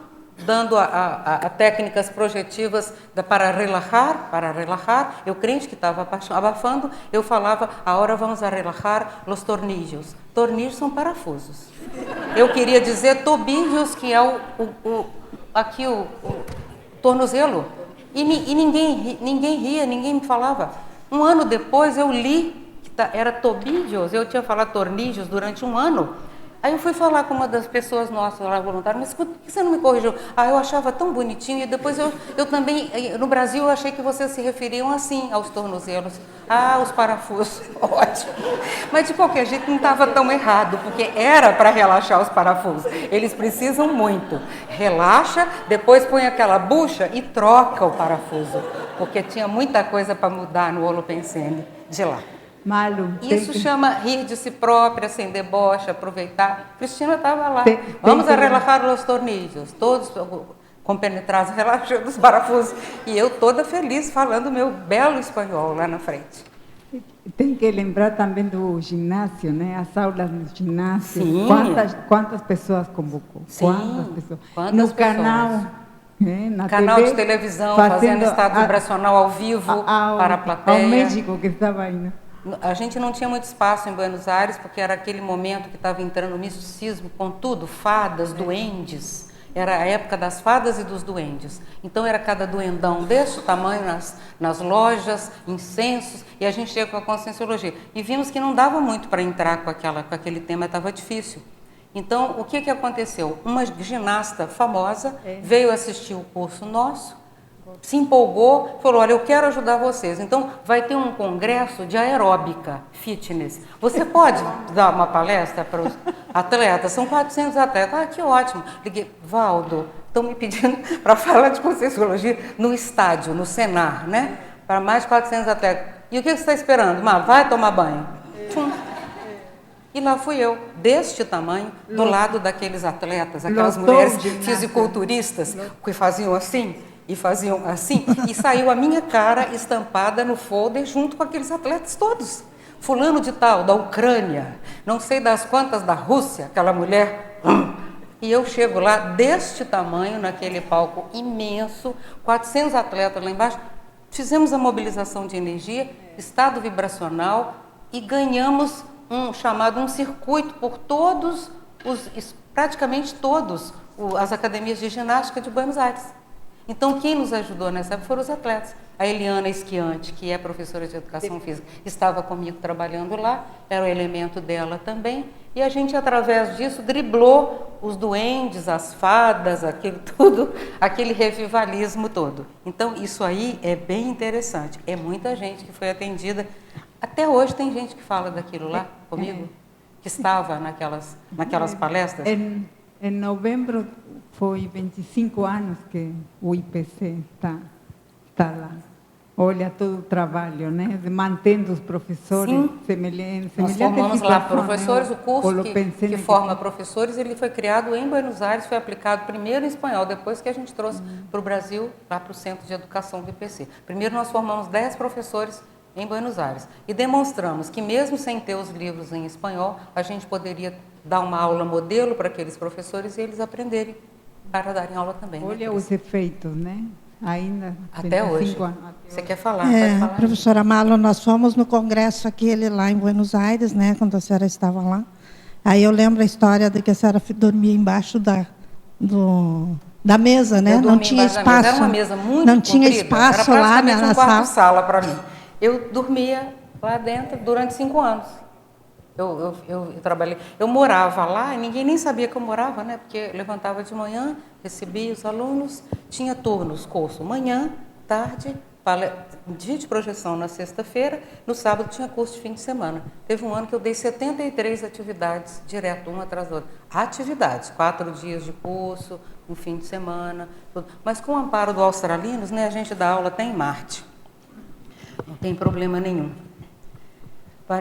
dando a técnicas projetivas para relaxar, eu crente que estava abafando, eu falava, agora vamos a relaxar os tornillos. Tornillos são parafusos. Eu queria dizer tobilhos, que é aqui o tornozelo. E ninguém ria, ninguém me falava. 1 ano depois eu li que era tobilhos, eu tinha falado tornillos durante 1 ano. Aí eu fui falar com uma das pessoas nossas lá, voluntárias, mas por que você não me corrigiu? Eu achava tão bonitinho, e depois eu também, no Brasil, eu achei que vocês se referiam assim aos tornozelos. Os parafusos, ótimo. Mas de qualquer jeito não estava tão errado, porque era para relaxar os parafusos. Eles precisam muito. Relaxa, depois põe aquela bucha e troca o parafuso, porque tinha muita coisa para mudar no Holopensene de lá. Malu, isso chama rir de si própria, sem deboche, aproveitar. Cristina estava lá. Vamos a relaxar os tornillos, todos compenetrados, relaxando os parafusos. E eu toda feliz falando meu belo espanhol lá na frente. Tem que lembrar também do ginásio, né? As aulas no ginásio. Sim. Quantas pessoas convocou? Sim. Quantas pessoas? Quantas no pessoas? Canal. Na canal TV, de televisão, fazendo estado vibracional ao vivo para a plateia. Ao México que estava aí, né? A gente não tinha muito espaço em Buenos Aires, porque era aquele momento que estava entrando o misticismo com tudo, fadas, duendes. Era a época das fadas e dos duendes. Então era cada duendão desse tamanho nas lojas, incensos, e a gente chegou com a Conscienciologia. E vimos que não dava muito para entrar com aquele tema, estava difícil. Então, o que aconteceu? Uma ginasta famosa veio assistir o curso nosso, se empolgou, falou, olha, eu quero ajudar vocês. Então, vai ter um congresso de aeróbica, fitness. Você pode dar uma palestra para os atletas? São 400 atletas. Que ótimo. Liguei, Valdo, estão me pedindo para falar de Conscienciologia no estádio, no Senar, né? Para mais de 400 atletas. E o que você está esperando? Vai tomar banho. E lá fui eu, deste tamanho, do lado daqueles atletas, aquelas mulheres fisiculturistas que faziam assim, e faziam assim, e saiu a minha cara estampada no folder junto com aqueles atletas todos. Fulano de tal, da Ucrânia, não sei das quantas da Rússia, aquela mulher. E eu chego lá deste tamanho, naquele palco imenso, 400 atletas lá embaixo, fizemos a mobilização de energia, estado vibracional, e ganhamos um circuito por todos, praticamente todos, as academias de ginástica de Buenos Aires. Então, quem nos ajudou nessa época foram os atletas. A Eliana Esquiante, que é professora de Educação Física, estava comigo trabalhando lá, era o elemento dela também, e a gente, através disso, driblou os duendes, as fadas, aquele revivalismo todo. Então, isso aí é bem interessante. É muita gente que foi atendida. Até hoje tem gente que fala daquilo lá comigo, que estava naquelas palestras. Em novembro foi 25 anos que o IPC está lá. Olha todo o trabalho, né? Mantendo os professores semelhantes. Nós formamos lá professores, né? o curso que forma professores, ele foi criado em Buenos Aires, foi aplicado primeiro em espanhol, depois que a gente trouxe para o Brasil, lá para o Centro de Educação do IPC. Primeiro nós formamos 10 professores em Buenos Aires e demonstramos que mesmo sem ter os livros em espanhol, a gente poderia dar uma aula modelo para aqueles professores e eles aprenderem para darem aula também. Olha, né, os efeitos, né? Ainda até hoje. Você quer falar? É, pode falar. Professora Malo, nós fomos no congresso aquele lá em Buenos Aires, né, quando a senhora estava lá. Aí eu lembro a história de que a senhora dormia embaixo da mesa, né? Não tinha espaço. Era uma mesa muito não tinha comprida, espaço era lá praticamente na um quarto sala. de sala para mim. Eu dormia lá dentro durante 5 anos. Eu trabalhei, eu morava lá e ninguém nem sabia que eu morava, né? Porque eu levantava de manhã, recebia os alunos, tinha turnos, curso manhã, tarde, dia de projeção na sexta-feira, no sábado tinha curso de fim de semana. Teve um ano que eu dei 73 atividades direto, uma atrás da outra. Atividades, 4 dias de curso, um fim de semana, tudo. Mas com o amparo do Australinos, né, a gente dá aula até em Marte. Não tem problema nenhum.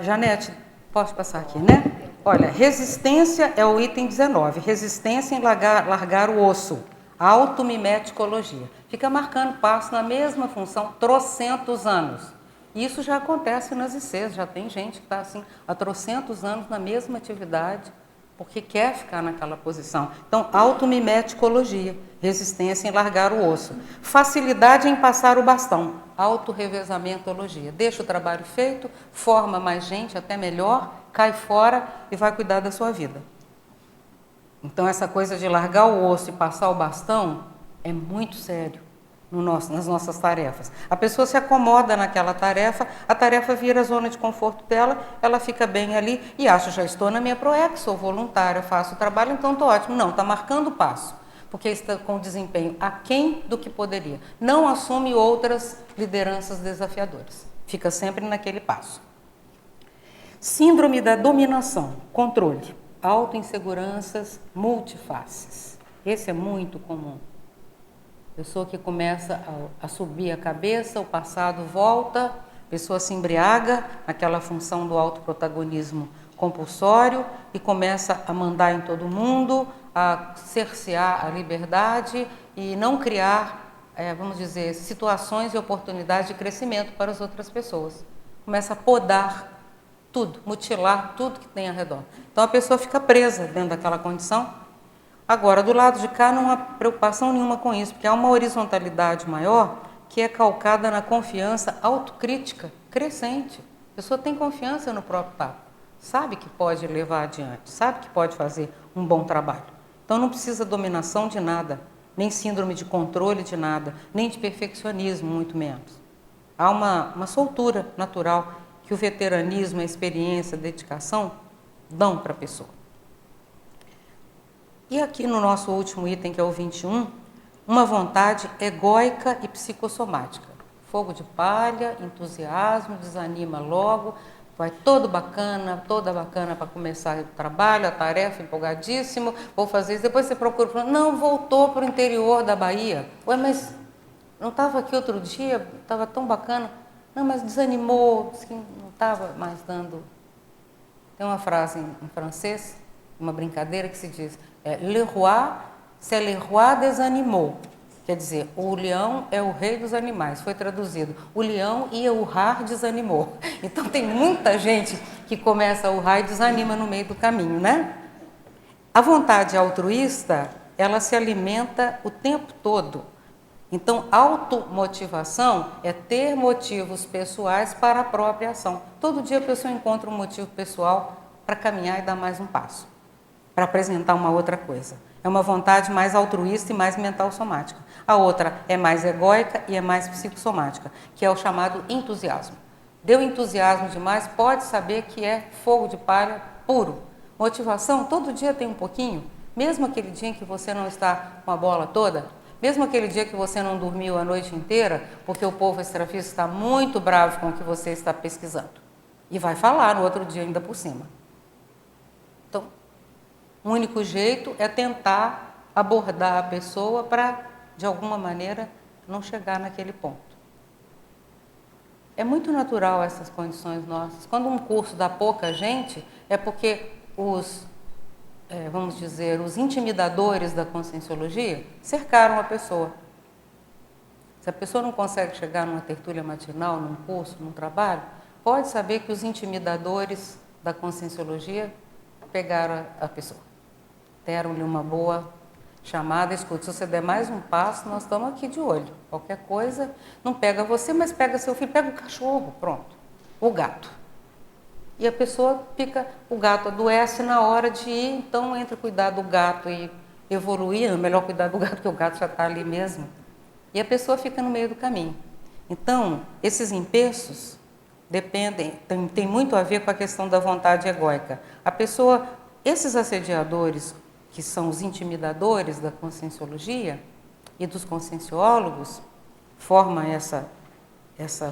Janete, posso passar aqui, né? Olha, resistência é o item 19. Resistência em largar o osso. Automimeticologia. Fica marcando passo na mesma função trocentos anos. Isso já acontece nas ICs, já tem gente que está assim há trocentos anos na mesma atividade, porque quer ficar naquela posição. Então, automimeticologia, resistência em largar o osso. Facilidade em passar o bastão, autorrevesamentologia. Deixa o trabalho feito, forma mais gente, até melhor, cai fora e vai cuidar da sua vida. Então, essa coisa de largar o osso e passar o bastão é muito sério nas nossas tarefas. A pessoa se acomoda naquela tarefa, a tarefa vira a zona de conforto dela, ela fica bem ali e acha, já estou na minha PROEC, sou voluntária, faço o trabalho, então estou ótimo. Não, está marcando o passo, porque está com desempenho aquém do que poderia. Não assume outras lideranças desafiadoras, fica sempre naquele passo. Síndrome da dominação, controle, autoinseguranças multifaces. Esse é muito comum. Pessoa que começa a subir a cabeça, o passado volta, a pessoa se embriaga naquela função do autoprotagonismo compulsório e começa a mandar em todo mundo, a cercear a liberdade e não criar, vamos dizer, situações e oportunidades de crescimento para as outras pessoas. Começa a podar tudo, mutilar tudo que tem ao redor. Então a pessoa fica presa dentro daquela condição. Agora, do lado de cá não há preocupação nenhuma com isso, porque há uma horizontalidade maior que é calcada na confiança autocrítica crescente. A pessoa tem confiança no próprio papo, sabe que pode levar adiante, sabe que pode fazer um bom trabalho. Então não precisa dominação de nada, nem síndrome de controle de nada, nem de perfeccionismo, muito menos. Há uma soltura natural que o veteranismo, a experiência, a dedicação dão para a pessoa. E aqui no nosso último item, que é o 21, uma vontade egóica e psicossomática. Fogo de palha, entusiasmo, desanima logo, vai toda bacana para começar o trabalho, a tarefa, empolgadíssimo, vou fazer isso. Depois você procura, fala, não, voltou para o interior da Bahia. Ué, mas não estava aqui outro dia, estava tão bacana. Não, mas desanimou, não estava mais dando. Tem uma frase em francês, uma brincadeira que se diz, le roi, c'est le roi des animaux. Quer dizer, o leão é o rei dos animais, foi traduzido. O leão ia urrar, desanimou. Então tem muita gente que começa a urrar e desanima no meio do caminho, né? A vontade altruísta, ela se alimenta o tempo todo. Então, automotivação é ter motivos pessoais para a própria ação. Todo dia a pessoa encontra um motivo pessoal para caminhar e dar mais um passo, para apresentar uma outra coisa. É uma vontade mais altruísta e mais mental somática. A outra é mais egóica e é mais psicossomática, que é o chamado entusiasmo. Deu entusiasmo demais, pode saber que é fogo de palha puro. Motivação, todo dia tem um pouquinho, mesmo aquele dia em que você não está com a bola toda, mesmo aquele dia que você não dormiu a noite inteira, porque o povo extrafísico está muito bravo com o que você está pesquisando. E vai falar no outro dia ainda por cima. Então, o único jeito é tentar abordar a pessoa para, de alguma maneira, não chegar naquele ponto. É muito natural essas condições nossas. Quando um curso dá pouca gente, é porque vamos dizer, os intimidadores da conscienciologia cercaram a pessoa. Se a pessoa não consegue chegar numa tertúlia matinal, num curso, num trabalho, pode saber que os intimidadores da conscienciologia pegaram a pessoa. Deram-lhe uma boa chamada, escuta, se você der mais um passo, nós estamos aqui de olho. Qualquer coisa, não pega você, mas pega seu filho, pega o cachorro, pronto, o gato. E a pessoa o gato adoece na hora de ir, então entre cuidar do gato e evoluir, é melhor cuidar do gato, porque o gato já está ali mesmo. E a pessoa fica no meio do caminho. Então, esses empeços tem muito a ver com a questão da vontade egóica. A pessoa, esses assediadores, que são os intimidadores da conscienciologia e dos conscienciólogos, formam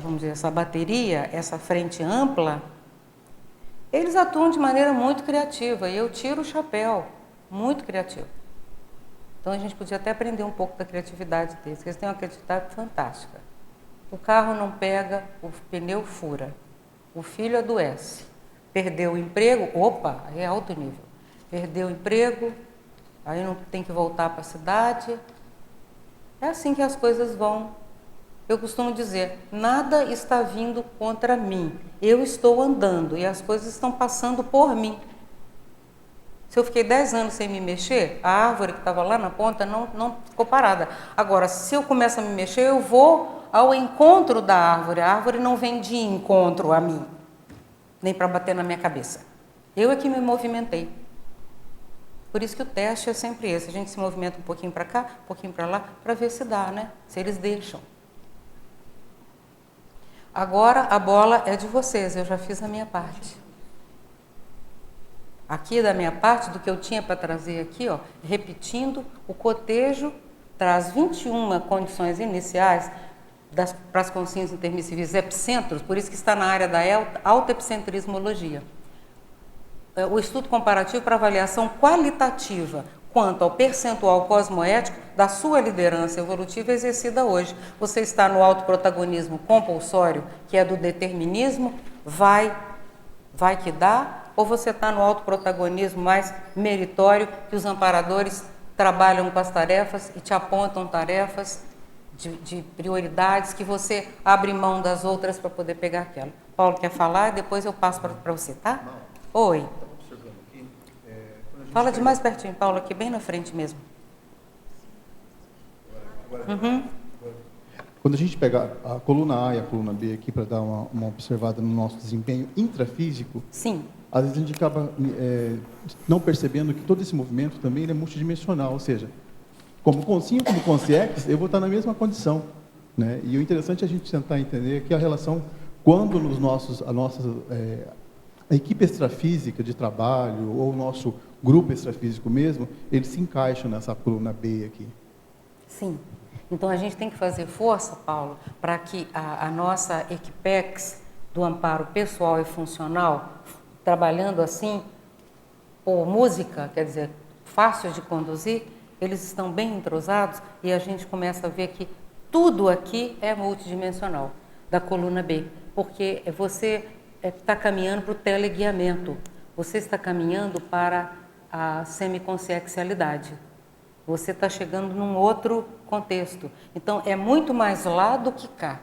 vamos dizer, essa bateria, essa frente ampla. Eles atuam de maneira muito criativa e eu tiro o chapéu, muito criativo. Então a gente podia até aprender um pouco da criatividade deles, eles têm uma criatividade fantástica. O carro não pega, o pneu fura, o filho adoece, perdeu o emprego, opa, aí é alto nível. Perdeu o emprego, aí não tem que voltar para a cidade. É assim que as coisas vão. Eu costumo dizer, nada está vindo contra mim, eu estou andando e as coisas estão passando por mim. Se eu fiquei 10 anos sem me mexer, a árvore que estava lá na ponta não ficou parada. Agora, se eu começo a me mexer, eu vou ao encontro da árvore. A árvore não vem de encontro a mim, nem para bater na minha cabeça. Eu é que me movimentei. Por isso que o teste é sempre esse. A gente se movimenta um pouquinho para cá, um pouquinho para lá, para ver se dá, né? Se eles deixam. Agora a bola é de vocês, eu já fiz a minha parte. Aqui da minha parte, do que eu tinha para trazer aqui, ó, repetindo, o cotejo traz 21 condições iniciais para as consciências intermissíveis epicentros, por isso que está na área da autoepicentrismologia. O estudo comparativo para avaliação qualitativa quanto ao percentual cosmoético da sua liderança evolutiva exercida hoje. Você está no autoprotagonismo compulsório, que é do determinismo, vai que dá, ou você está no autoprotagonismo mais meritório, que os amparadores trabalham com as tarefas e te apontam tarefas de prioridades, que você abre mão das outras para poder pegar aquela. Paulo quer falar e depois eu passo para você, tá? Não. Oi. Fala de mais pertinho, Paulo, aqui bem na frente mesmo. Uhum. Quando a gente pega a coluna A e a coluna B aqui para dar uma observada no nosso desempenho intrafísico, sim, às vezes a gente acaba não percebendo que todo esse movimento também ele é multidimensional, ou seja, como consciência, como consciex, eu vou estar na mesma condição, né? E o interessante é a gente tentar entender que a relação, quando a equipe extrafísica de trabalho ou o nosso grupo extrafísico mesmo, ele se encaixa nessa coluna B aqui. Sim. Então a gente tem que fazer força, Paulo, para que a nossa equipex do amparo pessoal e funcional, trabalhando assim, por música, quer dizer, fácil de conduzir, eles estão bem entrosados e a gente começa a ver que tudo aqui é multidimensional, da coluna B, porque você está caminhando para o teleguiamento, você está caminhando para a semiconsciencialidade, você está chegando num outro contexto. Então, é muito mais lá do que cá.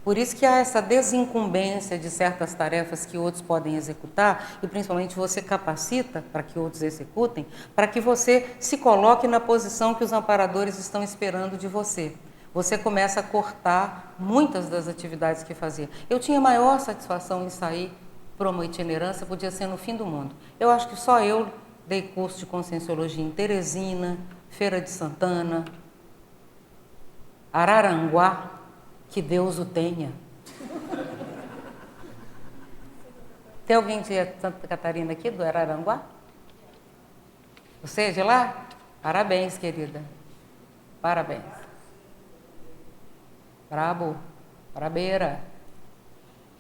Por isso que há essa desincumbência de certas tarefas que outros podem executar, e principalmente você capacita para que outros executem, para que você se coloque na posição que os amparadores estão esperando de você. Você começa a cortar muitas das atividades que fazia. Eu tinha maior satisfação em sair para uma itinerância, podia ser no fim do mundo. Eu acho que só eu dei curso de conscienciologia em Teresina, Feira de Santana, Araranguá, que Deus o tenha. Tem alguém de Santa Catarina aqui, do Araranguá? Você é de lá? Parabéns, querida. Parabéns. Brabo, brabeira.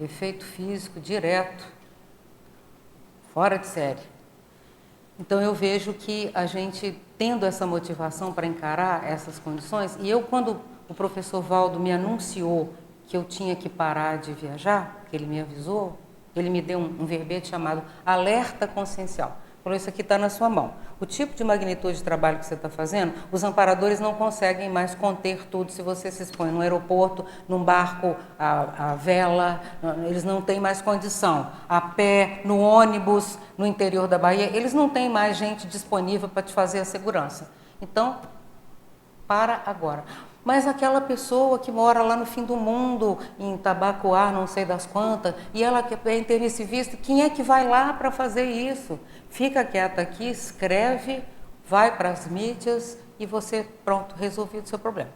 Efeito físico direto. Fora de série. Então eu vejo que a gente tendo essa motivação para encarar essas condições, e eu quando o professor Valdo me anunciou que eu tinha que parar de viajar, que ele me avisou, ele me deu um verbete chamado alerta consciencial. Falou, isso aqui está na sua mão. O tipo de magnitude de trabalho que você está fazendo, os amparadores não conseguem mais conter tudo. Se você se expõe no aeroporto, num barco a vela, eles não têm mais condição. A pé, no ônibus, no interior da Bahia, eles não têm mais gente disponível para te fazer a segurança. Então, para agora. Mas aquela pessoa que mora lá no fim do mundo, em Tabacoá, não sei das quantas, e ela é intensivista, quem é que vai lá para fazer isso? Fica quieta aqui, escreve, vai para as mídias e você, pronto, resolvido o seu problema.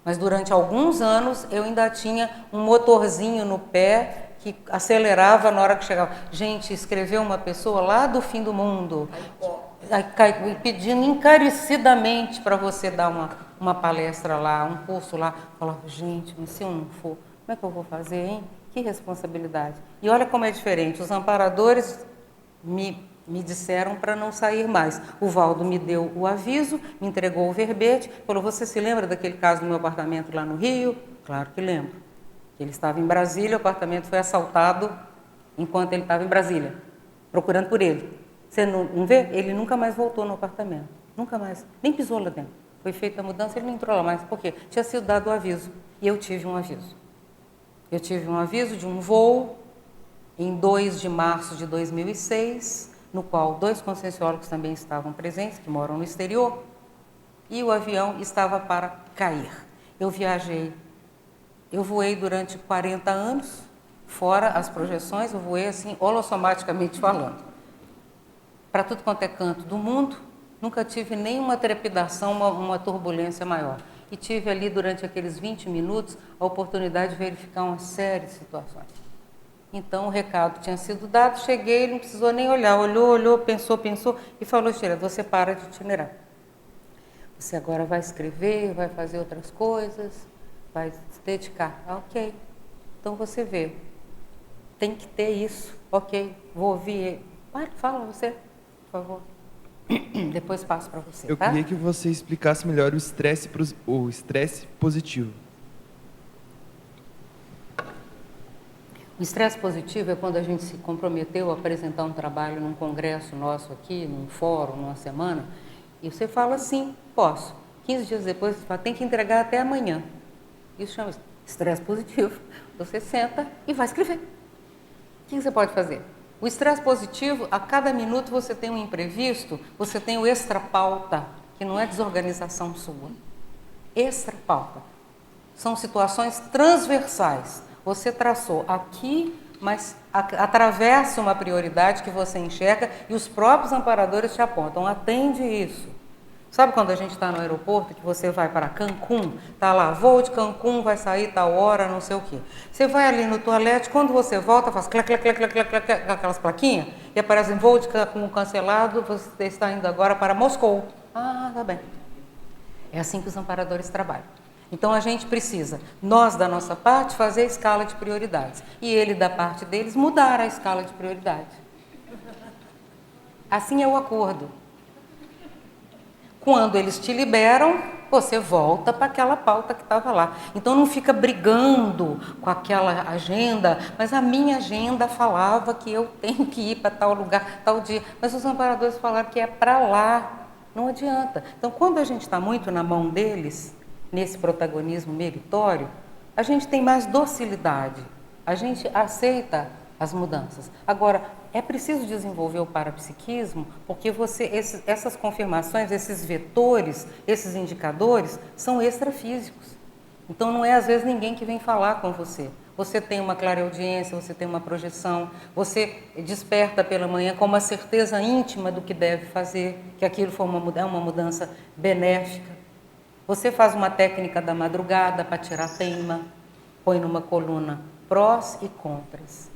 Mas durante alguns anos eu ainda tinha um motorzinho no pé que acelerava na hora que chegava. Gente, escreveu uma pessoa lá do fim do mundo, pedindo encarecidamente para você dar uma palestra lá, um curso lá. Falava, gente, mas se eu não for, como é que eu vou fazer, hein? Que responsabilidade. E olha como é diferente, os amparadores me disseram para não sair mais. O Valdo me deu o aviso, me entregou o verbete, falou, você se lembra daquele caso do meu apartamento lá no Rio? Claro que lembro. Ele estava em Brasília, o apartamento foi assaltado enquanto ele estava em Brasília, procurando por ele. Você não vê? Ele nunca mais voltou no apartamento. Nunca mais. Nem pisou lá dentro. Foi feita a mudança, ele não entrou lá mais. Por quê? Tinha sido dado o aviso. E eu tive um aviso. Eu tive um aviso de um voo em 2 de março de 2006, no qual 2 conscienciólogos também estavam presentes, que moram no exterior, e o avião estava para cair. Eu voei durante 40 anos, fora as projeções, eu voei assim, holossomaticamente falando. Para tudo quanto é canto do mundo, nunca tive nenhuma trepidação, uma turbulência maior. E tive ali, durante aqueles 20 minutos, a oportunidade de verificar uma série de situações. Então, o recado tinha sido dado, cheguei, ele não precisou nem olhar, olhou, pensou, e falou, Sheila, você para de itinerar. Você agora vai escrever, vai fazer outras coisas, vai se dedicar. Ah, ok. Então, você vê, tem que ter isso. Ok, vou ouvir. Fala você, por favor. Depois passo para você, Eu queria que você explicasse melhor o estresse positivo. O estresse positivo é quando a gente se comprometeu a apresentar um trabalho num congresso nosso aqui, num fórum, numa semana, e você fala assim, posso. 15 dias depois, você fala, tem que entregar até amanhã. Isso chama estresse positivo. Você senta e vai escrever. O que você pode fazer? O estresse positivo, a cada minuto você tem um imprevisto, você tem o extra-pauta, que não é desorganização sua. Extra-pauta. São situações transversais. Você traçou aqui, mas atravessa uma prioridade que você enxerga e os próprios amparadores te apontam. Atende isso. Sabe quando a gente está no aeroporto, que você vai para Cancún, está lá, voo de Cancún, vai sair tal hora, não sei o quê. Você vai ali no toalete, quando você volta, faz clac, clac, clac, clac, clac, clac, aquelas plaquinhas, e aparecem voo de Cancún cancelado, você está indo agora para Moscou. Ah, tá bem. É assim que os amparadores trabalham. Então, a gente precisa, nós da nossa parte, fazer a escala de prioridades. E ele, da parte deles, mudar a escala de prioridade. Assim é o acordo. Quando eles te liberam, você volta para aquela pauta que estava lá. Então, não fica brigando com aquela agenda, mas a minha agenda falava que eu tenho que ir para tal lugar, tal dia. Mas os amparadores falaram que é para lá. Não adianta. Então, quando a gente está muito na mão deles, nesse protagonismo meritório, a gente tem mais docilidade, a gente aceita as mudanças. Agora, é preciso desenvolver o parapsiquismo, porque essas confirmações, esses vetores, esses indicadores, são extrafísicos. Então, não é às vezes ninguém que vem falar com você. Você tem uma clareaudiência, você tem uma projeção, você desperta pela manhã com uma certeza íntima do que deve fazer, que aquilo foi uma mudança benéfica. Você faz uma técnica da madrugada para tirar teima, põe numa coluna prós e contras.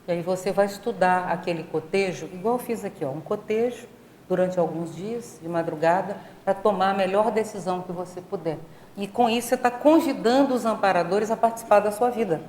E aí você vai estudar aquele cotejo, igual eu fiz aqui, um cotejo durante alguns dias de madrugada para tomar a melhor decisão que você puder. E com isso você está convidando os amparadores a participar da sua vida.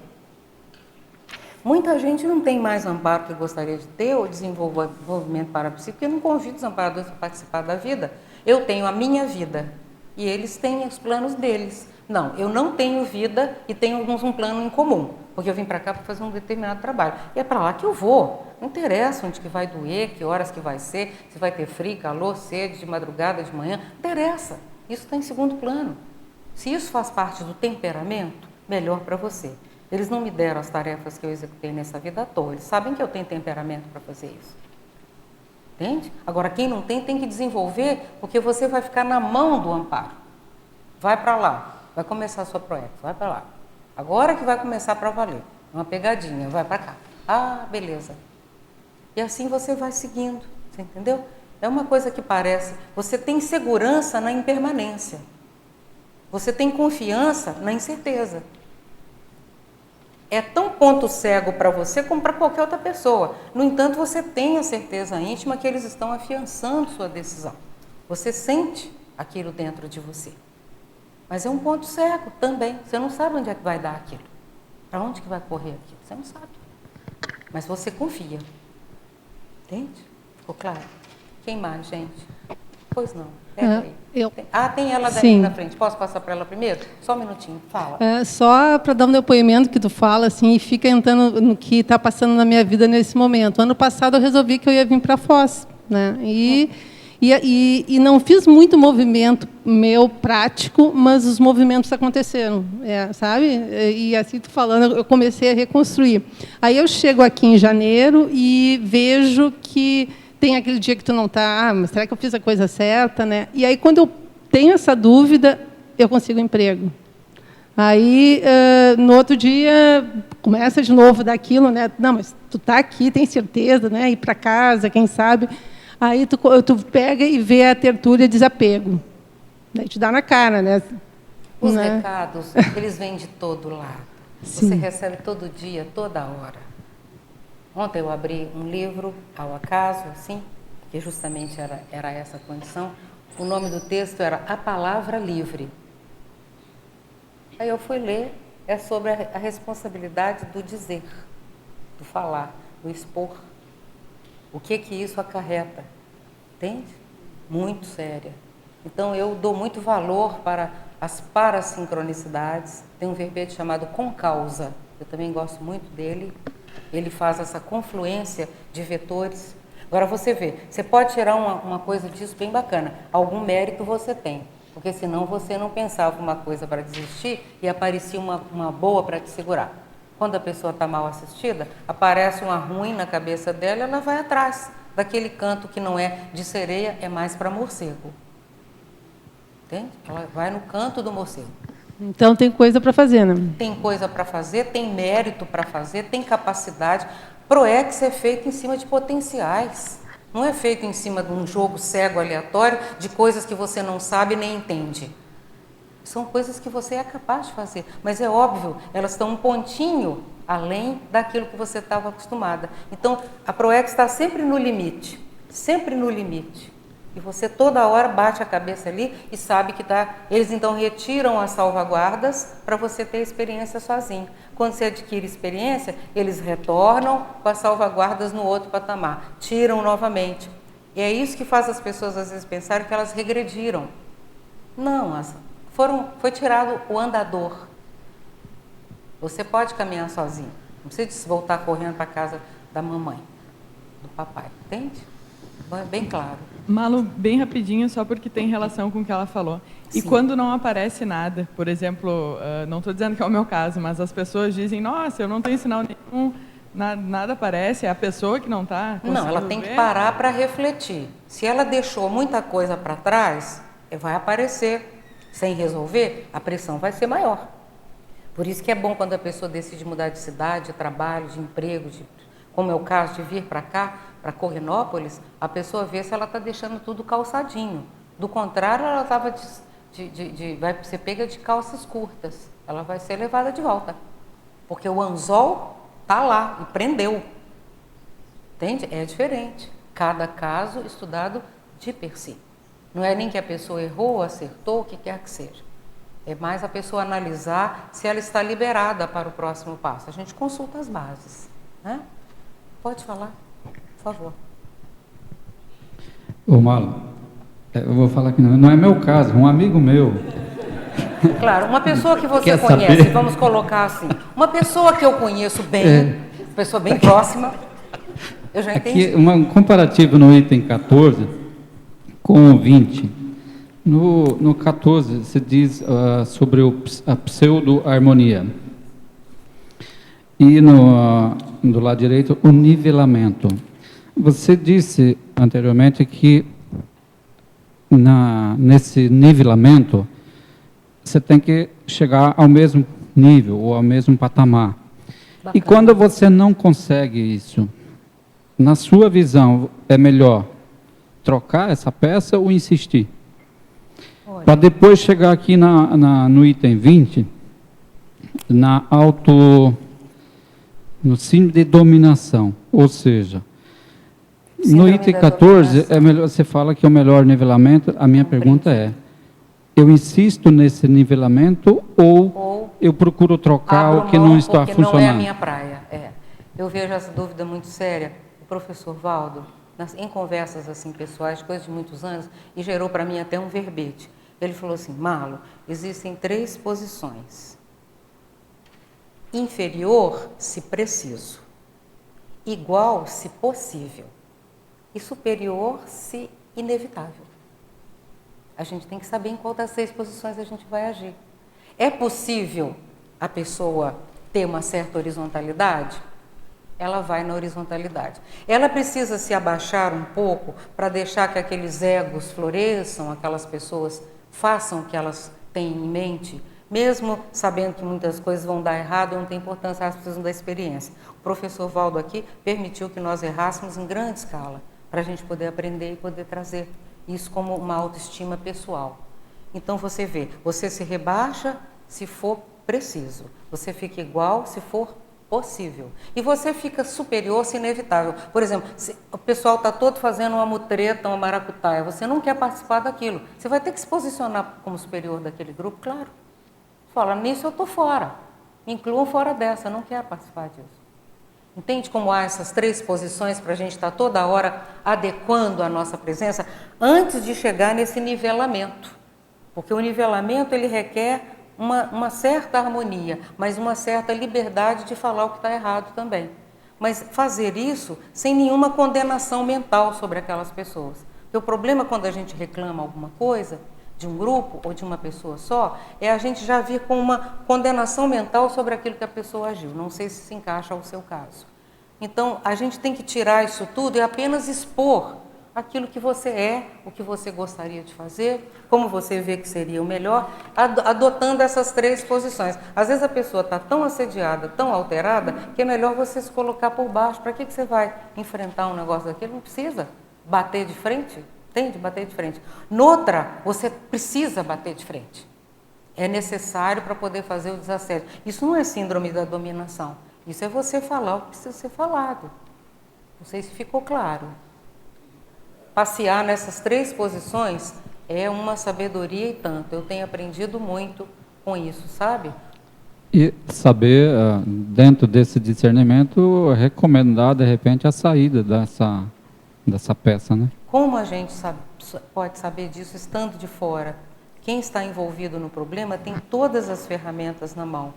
Muita gente não tem mais amparo que gostaria de ter ou desenvolvimento parapsíquico, porque não convida os amparadores a participar da vida. Eu tenho a minha vida. E eles têm os planos deles, Não, eu não tenho vida e tenho um plano em comum, porque eu vim para cá para fazer um determinado trabalho. E é para lá que eu vou. Não interessa onde que vai doer, que horas que vai ser, se vai ter frio, calor, sede, de madrugada, de manhã. Não interessa. Isso está em segundo plano. Se isso faz parte do temperamento, melhor para você. Eles não me deram as tarefas que eu executei nessa vida à toa. Eles sabem que eu tenho temperamento para fazer isso. Entende? Agora, quem não tem que desenvolver, porque você vai ficar na mão do amparo. Vai para lá. Vai começar a sua proex, vai para lá. Agora que vai começar para valer. Uma pegadinha, vai para cá. Ah, beleza. E assim você vai seguindo, você entendeu? É uma coisa que parece, você tem segurança na impermanência. Você tem confiança na incerteza. É tão ponto cego para você como para qualquer outra pessoa. No entanto, você tem a certeza íntima que eles estão afiançando sua decisão. Você sente aquilo dentro de você. Mas é um ponto cego também. Você não sabe onde é que vai dar aquilo. Para onde que vai correr aquilo? Você não sabe. Mas você confia. Entende? Ficou claro? Quem mais, gente? Pois não. Pega aí. Tem ela daí na frente. Posso passar para ela primeiro? Só um minutinho. Fala. Só para dar um depoimento que tu fala, assim, e fica entrando no que está passando na minha vida nesse momento. Ano passado eu resolvi que eu ia vir para Foz, né? E não fiz muito movimento meu prático, mas os movimentos aconteceram, sabe? E assim, tu falando, eu comecei a reconstruir. Aí eu chego aqui em janeiro e vejo que tem aquele dia que tu não está, mas será que eu fiz a coisa certa, né? E aí, quando eu tenho essa dúvida, eu consigo emprego. Aí, no outro dia, começa de novo daquilo, né? Não, mas tu está aqui, tem certeza, né? Ir para casa, quem sabe... Aí tu pega e vê a tertúlia desapego. Daí te dá na cara, né? Os recados, eles vêm de todo lado. Sim. Você recebe todo dia, toda hora. Ontem eu abri um livro, ao acaso, assim, que justamente era essa condição. O nome do texto era A Palavra Livre. Aí eu fui ler, é sobre a responsabilidade do dizer, do falar, do expor. O que isso acarreta? Entende? Muito séria. Então, eu dou muito valor para as parassincronicidades. Tem um verbete chamado concausa. Eu também gosto muito dele. Ele faz essa confluência de vetores. Agora, você vê, você pode tirar uma coisa disso bem bacana. Algum mérito você tem. Porque senão você não pensava uma coisa para desistir e aparecia uma boa para te segurar. Quando a pessoa está mal assistida, aparece uma ruim na cabeça dela, ela vai atrás daquele canto que não é de sereia, é mais para morcego. Entende? Ela vai no canto do morcego. Então tem coisa para fazer, né? Tem coisa para fazer, tem mérito para fazer, tem capacidade. Proex é feito em cima de potenciais. Não é feito em cima de um jogo cego aleatório de coisas que você não sabe nem entende. São coisas que você é capaz de fazer, mas é óbvio, elas estão um pontinho além daquilo que você estava acostumada. Então, a Proex está sempre no limite, sempre no limite. E você toda hora bate a cabeça ali e sabe que está... Eles então retiram as salvaguardas para você ter experiência sozinho. Quando você adquire experiência, eles retornam com as salvaguardas no outro patamar, tiram novamente. E é isso que faz as pessoas às vezes pensarem que elas regrediram. Não, foi tirado o andador. Você pode caminhar sozinho. Não precisa voltar correndo para a casa da mamãe, do papai. Entende? Bem claro. Malu, bem rapidinho, só porque tem relação com o que ela falou. E Sim. quando não aparece nada, por exemplo, não estou dizendo que é o meu caso, mas as pessoas dizem, nossa, eu não tenho sinal nenhum, nada aparece, é a pessoa que não está conseguindo Não, ela tem ver. que parar para refletir. Se ela deixou muita coisa para trás, vai aparecer. Sem resolver, a pressão vai ser maior. Por isso que é bom quando a pessoa decide mudar de cidade, de trabalho, de emprego, como é o caso de vir para cá, para Correnópolis, a pessoa vê se ela está deixando tudo calçadinho. Do contrário, ela estava vai ser pega de calças curtas. Ela vai ser levada de volta. Porque o anzol está lá e prendeu. Entende? É diferente. Cada caso estudado de per si. Não é nem que a pessoa errou, acertou, o que quer que seja. É mais a pessoa analisar se ela está liberada para o próximo passo. A gente consulta as bases. Né? Pode falar, por favor. Ô, Malu, eu vou falar que não é meu caso, um amigo meu Claro, uma pessoa que você Quer conhece, saber? vamos colocar assim, uma pessoa que eu conheço bem, pessoa bem próxima, eu já entendi. Aqui, um comparativo no item 14 com o 20. No 14, se diz sobre a pseudo-harmonia. E do lado direito, o nivelamento. Você disse anteriormente que nesse nivelamento você tem que chegar ao mesmo nível ou ao mesmo patamar. Bacana. E quando você não consegue isso, na sua visão, é melhor trocar essa peça ou insistir? Para depois chegar aqui no item 20, no símbolo de dominação, ou seja, no item 14, é melhor, você fala que é o melhor nivelamento. A minha pergunta é, eu insisto nesse nivelamento ou eu procuro trocar o que não está funcionando? Não é a minha praia. Eu vejo essa dúvida muito séria. O professor Valdo, em conversas assim pessoais, coisas de muitos anos, e gerou para mim até um verbete. Ele falou assim, Marlo, existem 3 posições. Inferior, se preciso. Igual, se possível. E superior, se inevitável. A gente tem que saber em qual das 6 posições a gente vai agir. É possível a pessoa ter uma certa horizontalidade? Ela vai na horizontalidade. Ela precisa se abaixar um pouco para deixar que aqueles egos floresçam, aquelas pessoas façam o que elas têm em mente, mesmo sabendo que muitas coisas vão dar errado, não tem importância, elas precisam da experiência. O professor Valdo aqui permitiu que nós errássemos em grande escala, para a gente poder aprender e poder trazer isso como uma autoestima pessoal. Então você vê, você se rebaixa se for preciso, você fica igual se for possível, e você fica superior se inevitável. Por exemplo, se o pessoal está todo fazendo uma mutreta, uma maracutaia, você não quer participar daquilo, você vai ter que se posicionar como superior daquele grupo, claro. Fala, nisso eu estou fora, me incluam fora dessa, eu não quero participar disso. Entende como há essas 3 posições para a gente estar toda hora adequando a nossa presença antes de chegar nesse nivelamento? Porque o nivelamento ele requer uma certa harmonia, mas uma certa liberdade de falar o que está errado também. Mas fazer isso sem nenhuma condenação mental sobre aquelas pessoas. Porque o problema quando a gente reclama alguma coisa de um grupo ou de uma pessoa só, é a gente já vir com uma condenação mental sobre aquilo que a pessoa agiu. Não sei se encaixa ao seu caso. Então, a gente tem que tirar isso tudo e apenas expor aquilo que você é, o que você gostaria de fazer, como você vê que seria o melhor, adotando essas 3 posições. Às vezes a pessoa está tão assediada, tão alterada, que é melhor você se colocar por baixo. Para que você vai enfrentar um negócio daquele? Não precisa bater de frente. Entende? Bater de frente. Noutra, você precisa bater de frente. É necessário para poder fazer o desassédio. Isso não é síndrome da dominação. Isso é você falar o que precisa ser falado. Não sei se ficou claro. Passear nessas 3 posições é uma sabedoria e tanto. Eu tenho aprendido muito com isso, sabe? E saber, dentro desse discernimento, recomendar, de repente, a saída dessa peça, né? Como a gente pode saber disso estando de fora? Quem está envolvido no problema tem todas as ferramentas na mão.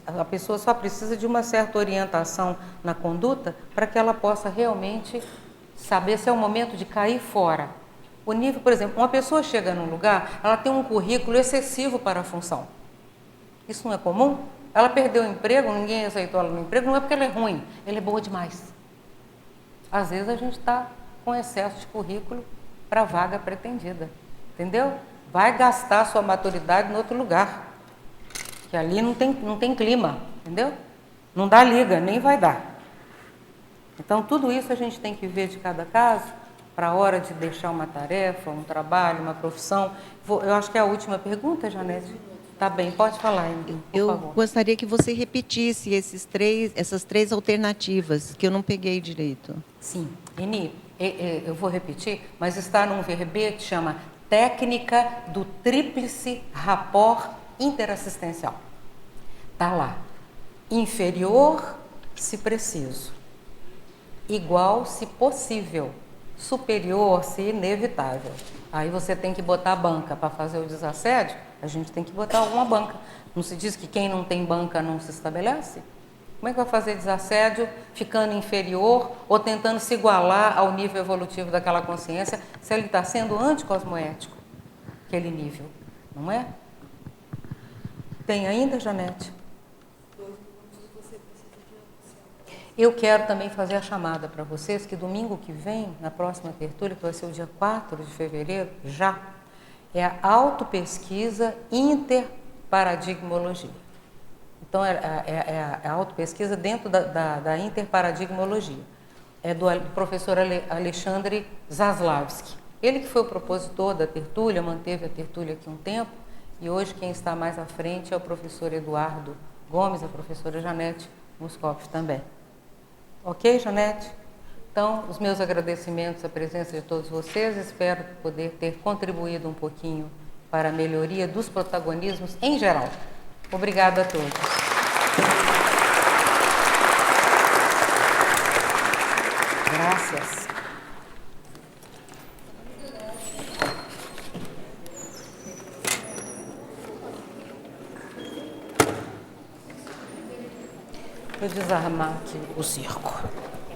A pessoa só precisa de uma certa orientação na conduta para que ela possa realmente saber se é o momento de cair fora. O nível, por exemplo, uma pessoa chega num lugar, ela tem um currículo excessivo para a função. Isso não é comum? Ela perdeu o emprego, ninguém aceitou ela no emprego, não é porque ela é ruim, ela é boa demais. Às vezes a gente está com excesso de currículo para a vaga pretendida, entendeu? Vai gastar sua maturidade em outro lugar, que ali não tem clima, entendeu? Não dá liga, nem vai dar. Então, tudo isso a gente tem que ver de cada caso, para a hora de deixar uma tarefa, um trabalho, uma profissão. Eu acho que é a última pergunta, Janete. Tá bem, pode falar, por favor. Gostaria que você repetisse essas 3 alternativas, que eu não peguei direito. Sim, Eni, eu vou repetir, mas está num verbete, chama Técnica do Tríplice Rapport Interassistencial. Está lá. Inferior, se preciso. Igual, se possível. superior, se inevitável. Aí você tem que botar banca para fazer o desassédio, a gente tem que botar alguma banca. Não se diz que quem não tem banca não se estabelece? Como é que vai fazer desassédio ficando inferior ou tentando se igualar ao nível evolutivo daquela consciência, se ele está sendo anticosmoético, aquele nível, não é? Tem ainda, Janete? Eu quero também fazer a chamada para vocês que domingo que vem, na próxima tertúlia, que vai ser o dia 4 de fevereiro, já, é a autopesquisa interparadigmologia. Então, é a autopesquisa dentro da interparadigmologia. É do professor Alexandre Zaslavsky. Ele que foi o propositor da tertúlia, manteve a tertúlia aqui um tempo, e hoje quem está mais à frente é o professor Eduardo Gomes, a professora Janete Moscoff também. Ok, Janete? Então, os meus agradecimentos à presença de todos vocês, espero poder ter contribuído um pouquinho para a melhoria dos protagonismos em geral. Obrigada a todos. Graças. Vou desarmar aqui o circo.